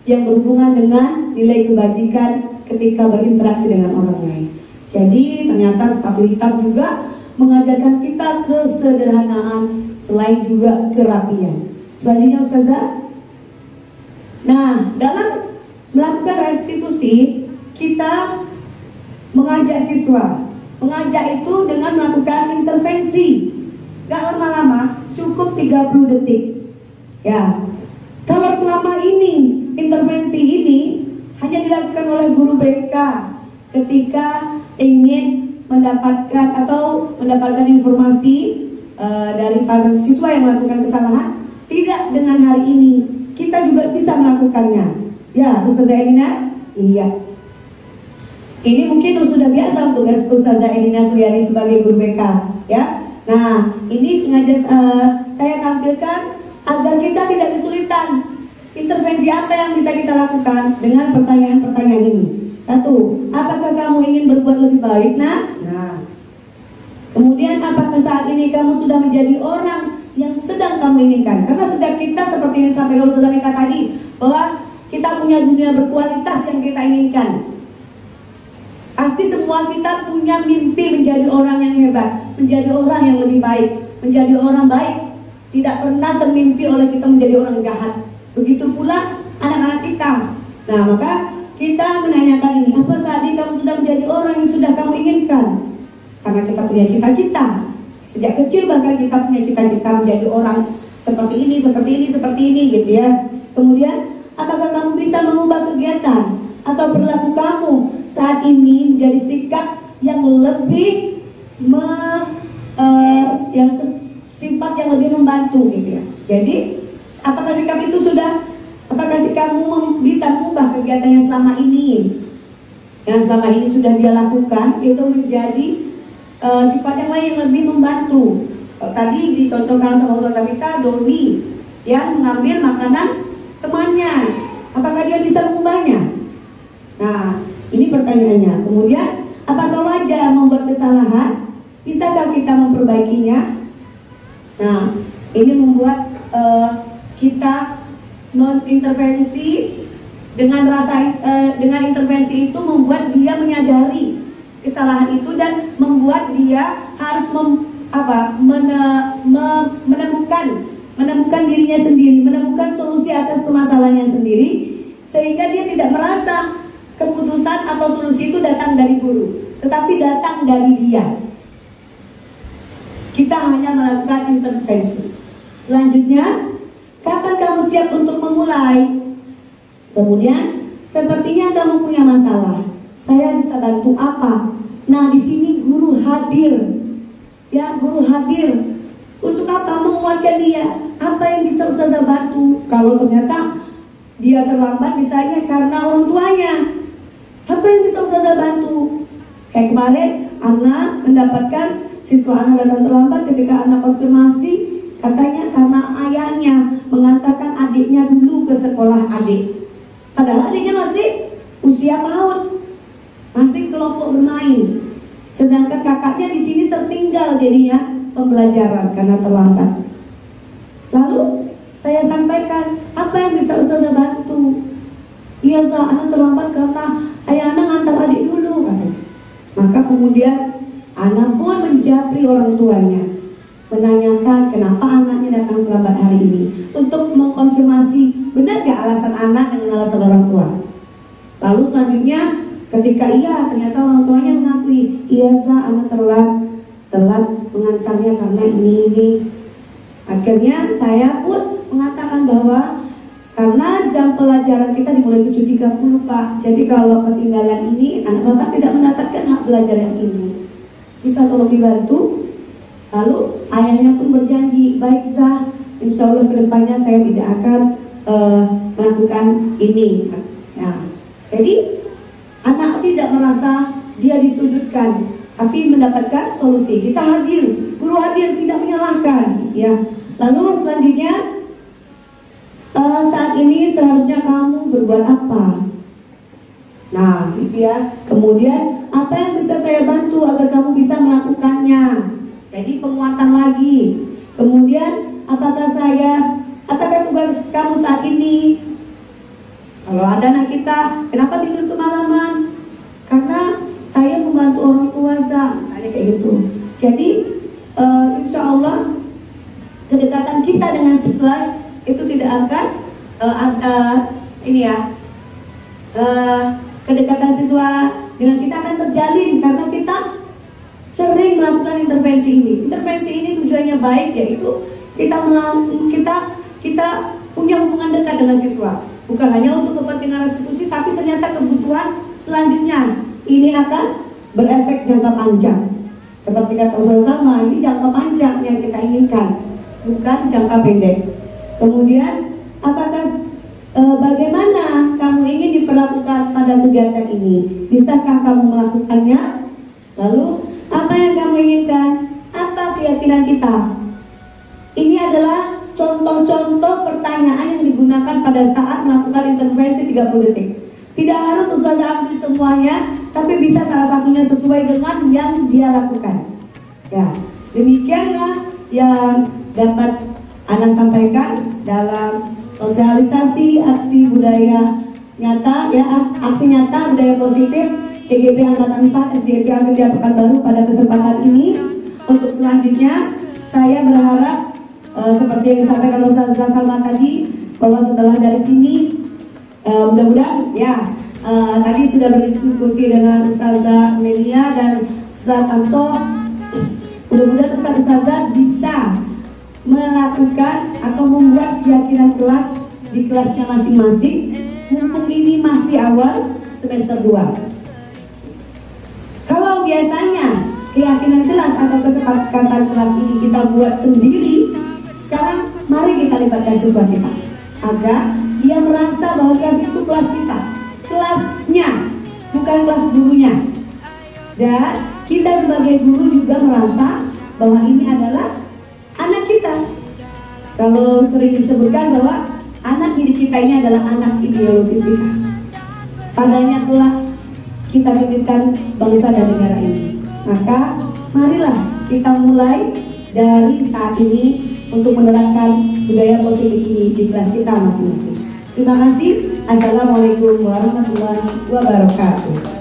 [SPEAKER 7] yang berhubungan dengan nilai kebajikan ketika berinteraksi dengan orang lain. Jadi ternyata sepatu hitam juga mengajarkan kita kesederhanaan selain juga kerapian. Selanjutnya Ustazah. Nah, dalam melakukan restitusi kita mengajak siswa. Mengajak itu dengan melakukan intervensi. Gak lama-lama, cukup 30 detik. Ya. Kalau selama ini intervensi ini hanya dilakukan oleh guru BK ketika ingin mendapatkan informasi dari para siswa yang melakukan kesalahan, tidak dengan hari ini kita juga bisa melakukannya. Ya, Ustazah Elina? Iya. Ini mungkin sudah biasa untuk Ustazah Elina Suryani sebagai guru BK, ya. Nah, ini sengaja saya tampilkan agar kita tidak kesulitan. Intervensi apa yang bisa kita lakukan dengan pertanyaan-pertanyaan ini? 1. Apakah kamu ingin berbuat lebih baik, nak? Nah. Kemudian, apakah saat ini kamu sudah menjadi orang yang sedang kamu inginkan? Karena sedang kita seperti yang disampaikan Ustazah Mita tadi, bahwa kita punya dunia berkualitas yang kita inginkan. Pasti semua kita punya mimpi menjadi orang yang hebat, menjadi orang yang lebih baik, menjadi orang baik. Tidak pernah termimpi oleh kita menjadi orang jahat. Begitu pula anak-anak kita. Nah, maka kita menanyakan ini, apa saat ini kamu sudah menjadi orang yang sudah kamu inginkan? Karena kita punya cita-cita. Sejak kecil bahkan kita punya cita-cita menjadi orang seperti ini, seperti ini, seperti ini, gitu ya. Kemudian, apakah kamu bisa mengubah kegiatan atau perilaku kamu saat ini menjadi sikap yang lebih sifat yang lebih membantu gitu ya. Jadi apakah sikap itu apakah kamu bisa mengubah kegiatan yang selama ini sudah dia lakukan itu menjadi sifat yang lain yang lebih membantu. Tadi dicontohkan sama Ustazah Mita, Doni yang mengambil makanan temannya, apakah dia bisa mengubahnya? Nah, ini pertanyaannya. Kemudian, apakah wajar membuat kesalahan? Bisakah kita memperbaikinya? Nah, ini membuat kita mengintervensi dengan intervensi itu membuat dia menyadari kesalahan itu dan membuat dia harus menemukan dirinya sendiri, menemukan solusi atas permasalahannya sendiri, sehingga dia tidak merasa keputusan atau solusi itu datang dari guru, tetapi datang dari dia. Kita hanya melakukan intervensi. Selanjutnya, kapan kamu siap untuk memulai? Kemudian, sepertinya kamu punya masalah. Saya bisa bantu apa? Nah, di sini guru hadir. Ya, guru hadir. Untuk apa? Menguatkan dia. Apa yang bisa Ustazah bantu? Kalau ternyata dia terlambat misalnya karena orang tuanya, apa yang bisa Ustazah bantu? Kayak kemarin, anak mendapatkan siswa anak datang terlambat ketika anak konfirmasi, katanya karena ayahnya mengantarkan adiknya dulu ke sekolah adik. Padahal adiknya masih usia PAUD, masih kelompok bermain. Sedangkan kakaknya di sini tertinggal jadinya pembelajaran karena terlambat. Lalu saya sampaikan, apa yang bisa Ustazah bantu? Iya, anak terlambat karena ayah anak ngantar adik dulu, katanya. Maka kemudian anak pun menjapri orang tuanya, menanyakan kenapa anaknya datang terlambat hari ini, untuk mengkonfirmasi benar gak alasan anak dengan alasan orang tua. Lalu selanjutnya ketika ternyata orang tuanya mengakui, iya anak telat mengantarnya karena ini. Akhirnya saya pun mengatakan bahwa karena jam pelajaran kita dimulai 7.30 Pak, jadi kalau ketinggalan ini anak bapak tidak mendapatkan hak belajar yang ini, bisa tolong dibantu. Lalu ayahnya pun berjanji, baik Zah, insya Allah kedepannya saya tidak akan melakukan ini. Nah, jadi anak tidak merasa dia disudutkan, tapi mendapatkan solusi. Kita hadir, guru hadir, tidak menyalahkan, ya. Lalu selanjutnya, saat ini seharusnya kamu berbuat apa? Nah, gitu ya. Kemudian apa yang bisa saya bantu agar kamu bisa melakukannya? Jadi penguatan lagi. Kemudian apakah tugas kamu saat ini? Kalau ada anak kita, kenapa tidur kemalaman? Karena saya membantu orang tua, misalnya kayak gitu. Jadi insya Allah kedekatan kita dengan siswa itu tidak akan kedekatan siswa dengan kita akan terjalin karena kita sering melakukan intervensi ini. Intervensi ini tujuannya baik, yaitu kita punya hubungan dekat dengan siswa, bukan hanya untuk kepentingan restitusi, tapi ternyata kebutuhan selanjutnya ini akan berefek jangka panjang. Seperti kata Ustazah Salma, ini jangka panjang yang kita inginkan, bukan jangka pendek. Kemudian bagaimana kamu ingin diperlakukan pada kegiatan ini? Bisakah kamu melakukannya? Lalu apa yang kamu inginkan? Apa keyakinan kita? Ini adalah contoh-contoh pertanyaan yang digunakan pada saat melakukan intervensi 30 detik. Tidak harus Ustazah ambil semuanya, tapi bisa salah satunya sesuai dengan yang dia lakukan. Ya, demikianlah yang dapat Ana sampaikan dalam sosialisasi aksi budaya nyata, ya, aksi nyata budaya positif CGP Angkatan 4 SDIT Alfitriah Pekanbaru pada kesempatan ini. Untuk selanjutnya saya berharap seperti yang disampaikan Ustazah Salma tadi, bahwa setelah dari sini mudah-mudahan ya tadi sudah berdiskusi dengan Ustazah Melia dan Ustaz Anto, mudah-mudahan Ustazah bisa melakukan atau membuat keyakinan kelas di kelasnya masing-masing, mumpung ini masih awal semester 2. Kalau biasanya keyakinan kelas atau kesepakatan kelas ini kita buat sendiri, sekarang mari kita libatkan siswa kita agar dia merasa bahwa kelas itu kelas kita, kelasnya, bukan kelas gurunya. Dan kita sebagai guru juga merasa bahwa ini adalah anak kita. Kalau sering disebutkan bahwa anak didik kita ini adalah anak ideologis kita. Padanya kelak kita titipkan bangsa dan negara ini. Maka marilah kita mulai dari saat ini untuk menerapkan budaya positif ini di kelas kita masing-masing. Terima kasih. Assalamualaikum warahmatullahi wabarakatuh.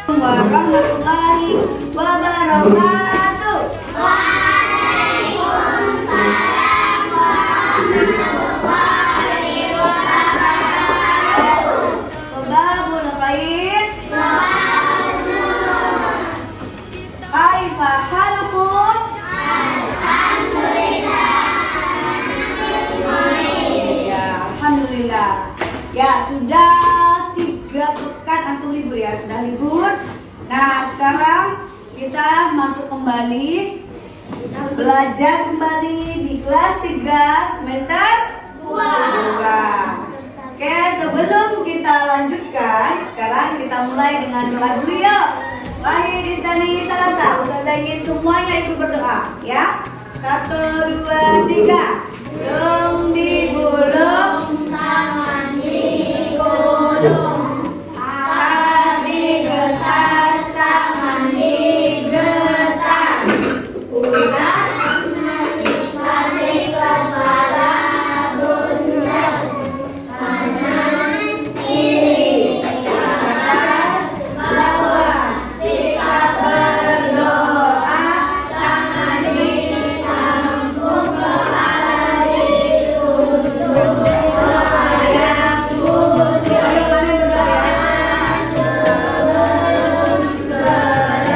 [SPEAKER 7] Warahmatullahi wabarakatuh. Waalaikumsalam warahmatullahi wabarakatuh. Sobabul khaiz. Kaifa halukum? Alhamdulillah. Ya, alhamdulillah. Ya, sudah 3 pekan antum libur ya, sudah libur. Nah, sekarang kita masuk kembali, belajar kembali di kelas 3 semester 2. Oke, sebelum kita lanjutkan, sekarang kita mulai dengan doa dulu yuk. Wahid istani salasa. Ustazah ingin semuanya ikut berdoa ya. 1, 2, 3. Dong digulung, tangan digulung, digetar, tangan digetar, ular menikmati kepala bunda, kanan kiri, atas bawah, sikap berdoa, tangan ditampung, kepala diundung, yang putih. Ayo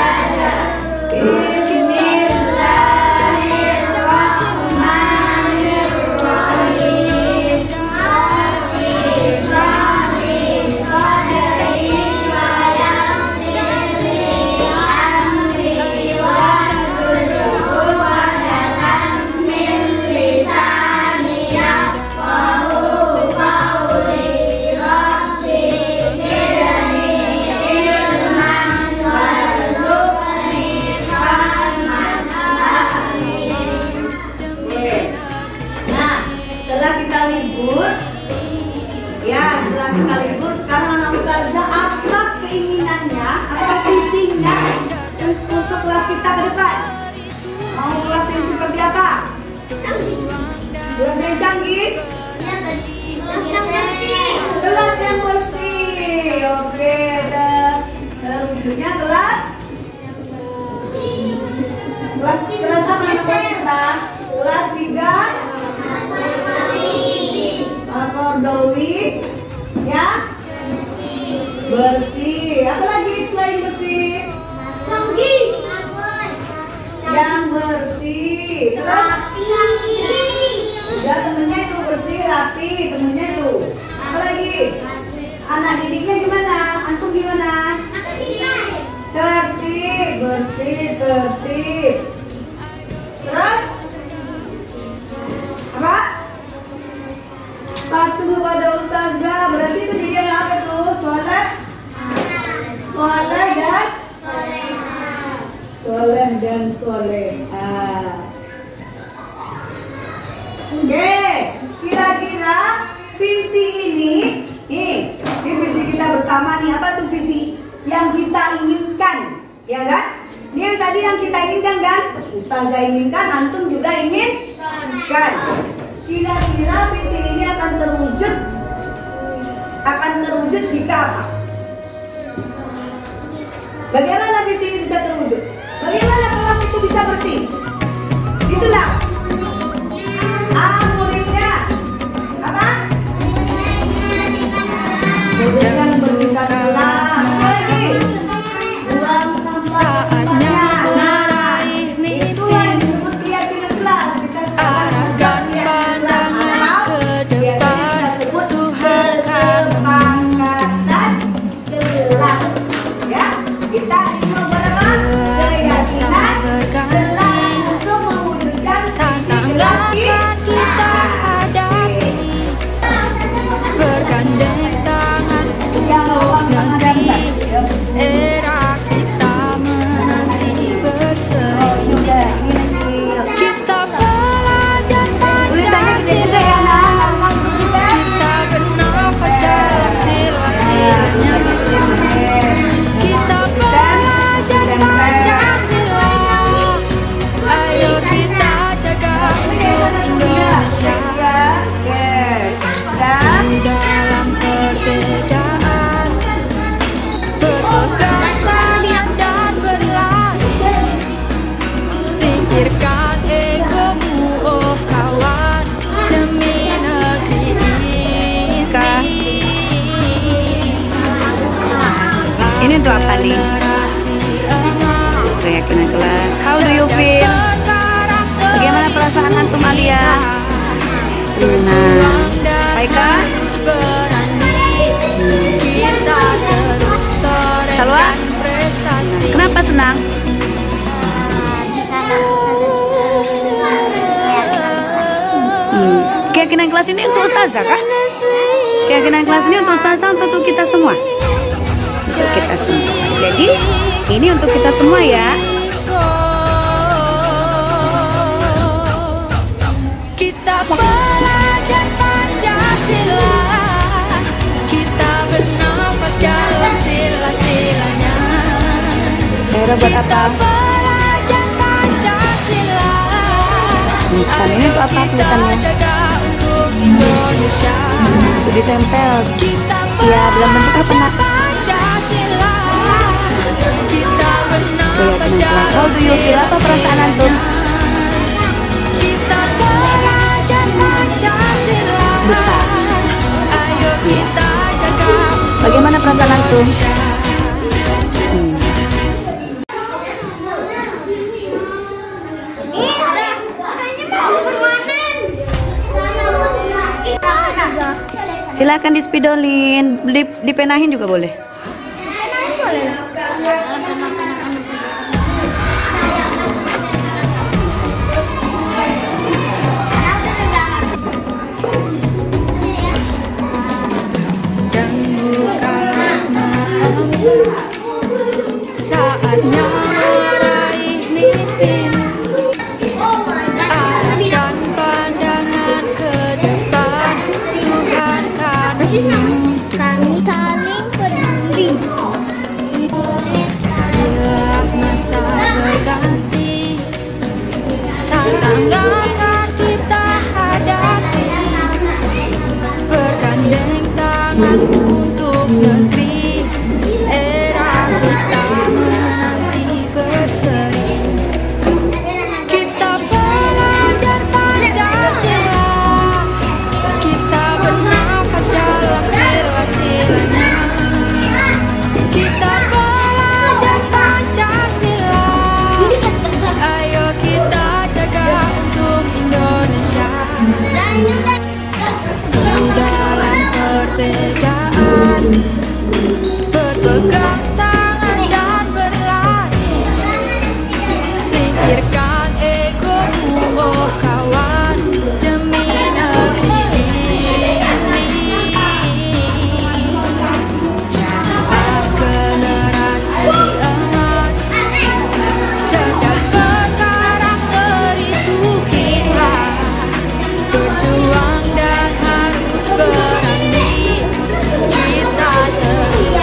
[SPEAKER 7] kalian berdoa. Kelas apa kita? Kelas 3 Al-Qardawi ya, bersih. Apa lagi selain bersih? Yang bersih, rapi. Ya, temennya itu bersih, rapi, temennya itu. Apa lagi? Anak didiknya gimana? Antum gimana? Tertib, bersih, tertib. Terus apa? Patuh pada ustazah. Berarti itu dia apa tuh? Soleh dan soleha. Oke, kira-kira visi ini, ini visi kita bersama nih. Apa tuh visi yang kita inginkan, ya kan? Ini yang tadi tadi yang kita inginkan kan? Ustazah inginkan, antum juga inginkan. Kira-kira visi ini akan terwujud jika apa? Bagaimana visi ini bisa terwujud? Bagaimana kelas itu bisa bersih? Islam. Muridnya apa? Muridnya membersihkan kelas. Apa lagi? Buang sampahnya. Nah, itulah yang disebut keyakinan kelas. Kita arahkan pandangan ke depan. Kita sebut kesepakatan kelas. Ya, kita semua berapa? Keyakinan kelas untuk mewujudkan visi kelas kita hadapi. Bergandeng tangan untuk negeri, era kita menanti berseri. Kita belajar Pancasila, kita bernafas dalam sila-silanya. Kita belajar Pancasila, ayo kita jaga untuk Indonesia. Dalam perbedaan, berpegang tangan dan berlari. Singkirkan egomu, oh kawan, demi negeri ini.
[SPEAKER 5] Ini untuk apa nih? Keyakinan kelas. How do you feel? Bagaimana perasaan antum Alia? Senang. Baik kan? Salwa? Kenapa senang? Keyakinan kelas ini untuk ustazah kah? Keyakinan kelas ini untuk ustazah, untuk kita semua. Untuk kita semua. Jadi ini untuk kita semua ya.
[SPEAKER 7] Kita belajar Pancasila, kita bernafas dalam sila-silanya.
[SPEAKER 5] Daerah buat apa?
[SPEAKER 7] Belajar Pancasila,
[SPEAKER 5] Tulisan ini untuk apa tulisannya?
[SPEAKER 7] jaga untuk Indonesia.
[SPEAKER 5] Itu ditempel.
[SPEAKER 7] Kita
[SPEAKER 5] Ya, dalam bentuk apa nak?
[SPEAKER 7] Pancasila, kita bernafas
[SPEAKER 5] Keyakinan kelas. How do you feel? Apa perasaan antum?
[SPEAKER 7] Kita belajar Pancasila,
[SPEAKER 5] Besar.
[SPEAKER 7] ayo kita jaga.
[SPEAKER 5] Bagaimana perasaan antum? Silakan dispidolin, dipenahin juga boleh.
[SPEAKER 7] Dan bukanlah malammu, saatnya meraih mimpimu. Arahkan pandangan ke depan, Tuhan kan
[SPEAKER 8] Kami saling peduli.
[SPEAKER 7] bila masa berganti, tantangan kan kita hadapi. Bergandeng tangan untuk negeri, era kita menanti berseri. Kita belajar Pancasila, kita bernafas dalam sila-silanya. Kita belajar Pancasila, ayo kita jaga untuk Indonesia. Dalam perbedaan, berpegang tangan dan berlari. Singkirkan egomu, oh kawan, demi negeri ini. Jadilah generasi emas, cerdas berkarakter itu kita. Berjuang dan harus berani, kita terus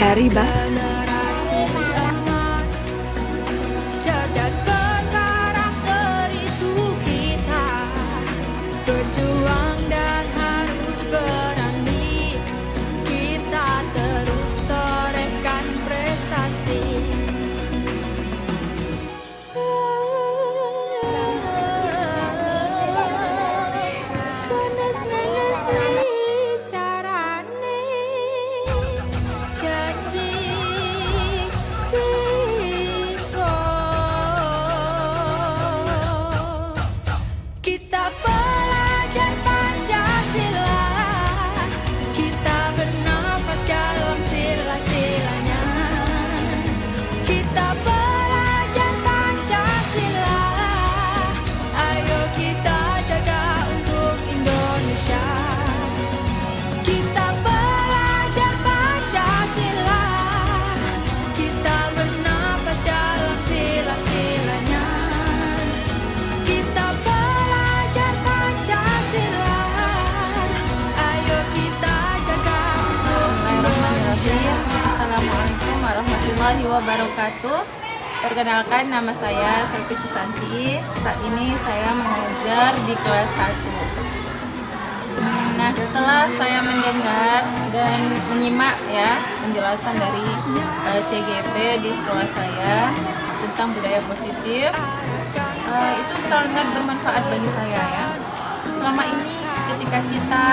[SPEAKER 7] Kariba.
[SPEAKER 9] Cerdas berkarakter itu kita, berjuang dan harus berani, kita terus torehkan prestasi.
[SPEAKER 10] Assalamualaikum warahmatullahi wabarakatuh. Perkenalkan, nama saya Selvi Susanti. Saat ini saya mengajar di kelas 1. Nah, setelah saya mendengar dan menyimak ya penjelasan dari CGP di sekolah saya tentang budaya positif, itu sangat bermanfaat bagi saya ya. Selama ini ketika kita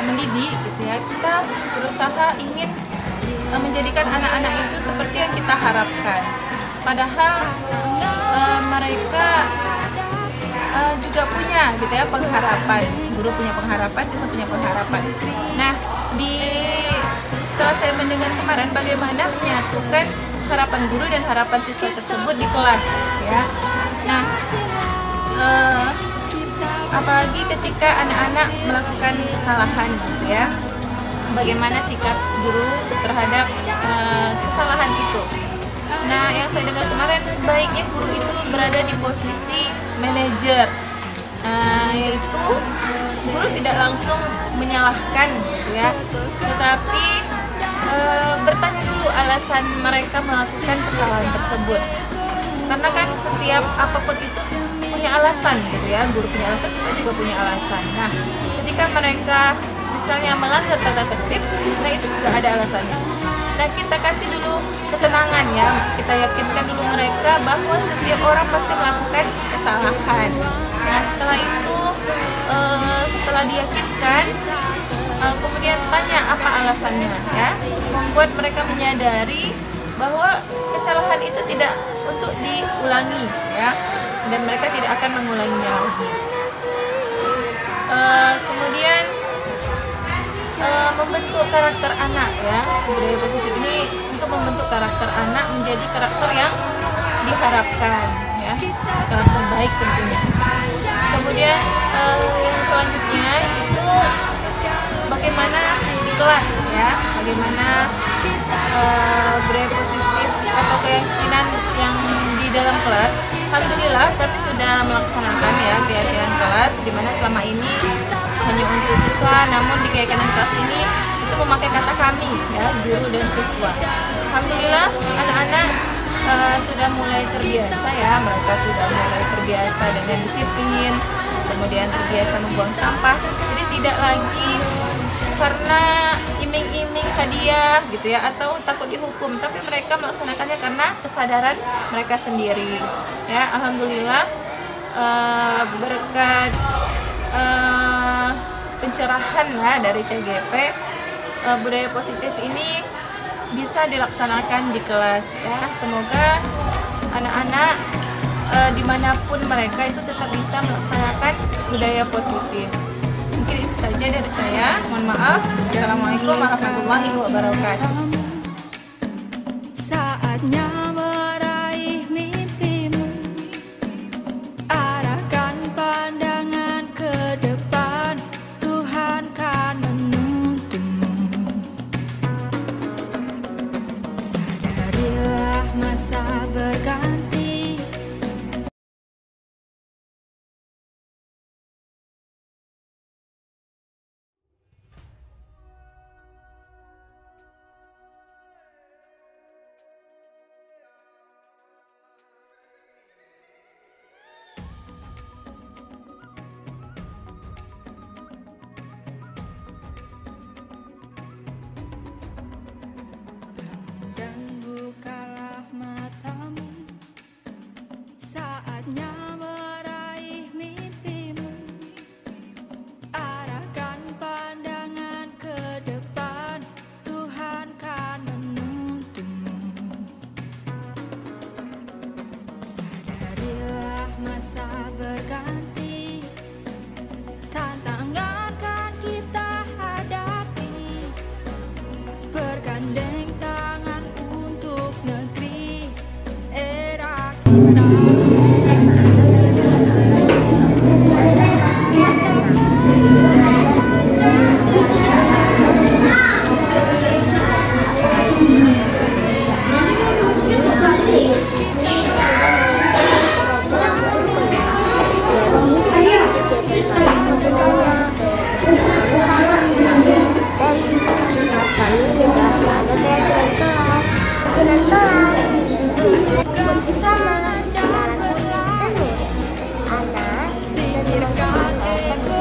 [SPEAKER 10] mendidik gitu ya, kita berusaha ingin menjadikan anak-anak itu seperti yang kita harapkan. Padahal mereka juga punya gitu ya pengharapan. Guru punya pengharapan, siswa punya pengharapan. Nah, setelah saya mendengar kemarin bagaimana menyatukan harapan guru dan harapan siswa tersebut di kelas ya. Nah, apalagi ketika anak-anak melakukan kesalahan gitu ya, bagaimana sikap guru terhadap kesalahan itu. Nah, yang saya dengar kemarin, sebaiknya guru itu berada di posisi manajer, yaitu guru tidak langsung menyalahkan gitu ya, tetapi bertanya dulu alasan mereka melakukan kesalahan tersebut. Karena kan setiap apapun itu punya alasan gitu ya, guru punya alasan, siswa juga punya alasan. Nah, ketika mereka misalnya melanggar tata tertib, nah itu juga ada alasannya. Nah, kita kasih dulu ketenangan ya, kita yakinkan dulu mereka bahwa setiap orang pasti melakukan kesalahan. Nah, setelah itu, setelah diyakinkan, kemudian tanya apa alasannya ya, membuat mereka menyadari bahwa kesalahan itu tidak untuk diulangi ya, dan mereka tidak akan mengulanginya lagi. Kemudian membentuk karakter anak ya, budaya positif ini untuk membentuk karakter anak menjadi karakter yang diharapkan ya, karakter baik tentunya. Kemudian yang selanjutnya itu bagaimana di kelas ya, bagaimana budaya positif atau keyakinan yang di dalam kelas. Alhamdulillah kami sudah melaksanakan ya keyakinan kelas, di mana selama ini hanya untuk siswa, namun di keyakinan kelas ini itu memakai kata kami ya, guru dan siswa. Alhamdulillah anak-anak sudah mulai terbiasa ya, mereka sudah mulai terbiasa dengan disiplin, kemudian terbiasa membuang sampah. Jadi tidak lagi karena iming-iming hadiah gitu ya, atau takut dihukum, tapi mereka melaksanakannya karena kesadaran mereka sendiri. Ya, alhamdulillah berkat pencerahan ya dari CGP, budaya positif ini bisa dilaksanakan di kelas ya. Semoga anak-anak dimanapun mereka itu tetap bisa melaksanakan budaya positif. Mungkin itu saja dari saya. Mohon maaf. Assalamualaikum warahmatullahi wabarakatuh.
[SPEAKER 9] Saatnya meraih mimpimu, arahkan pandangan ke depan, Tuhan kan menuntunmu. Sadarilah masa berganti. Dan bukalah matamu, saatnya meraih mimpimu, arahkan pandangan ke depan, Tuhan kan menuntunmu. Sadarilah masa berganti, tantangan kan kita hadapi, bergandeng tangan untuk negeri era kita. Singkirkan ego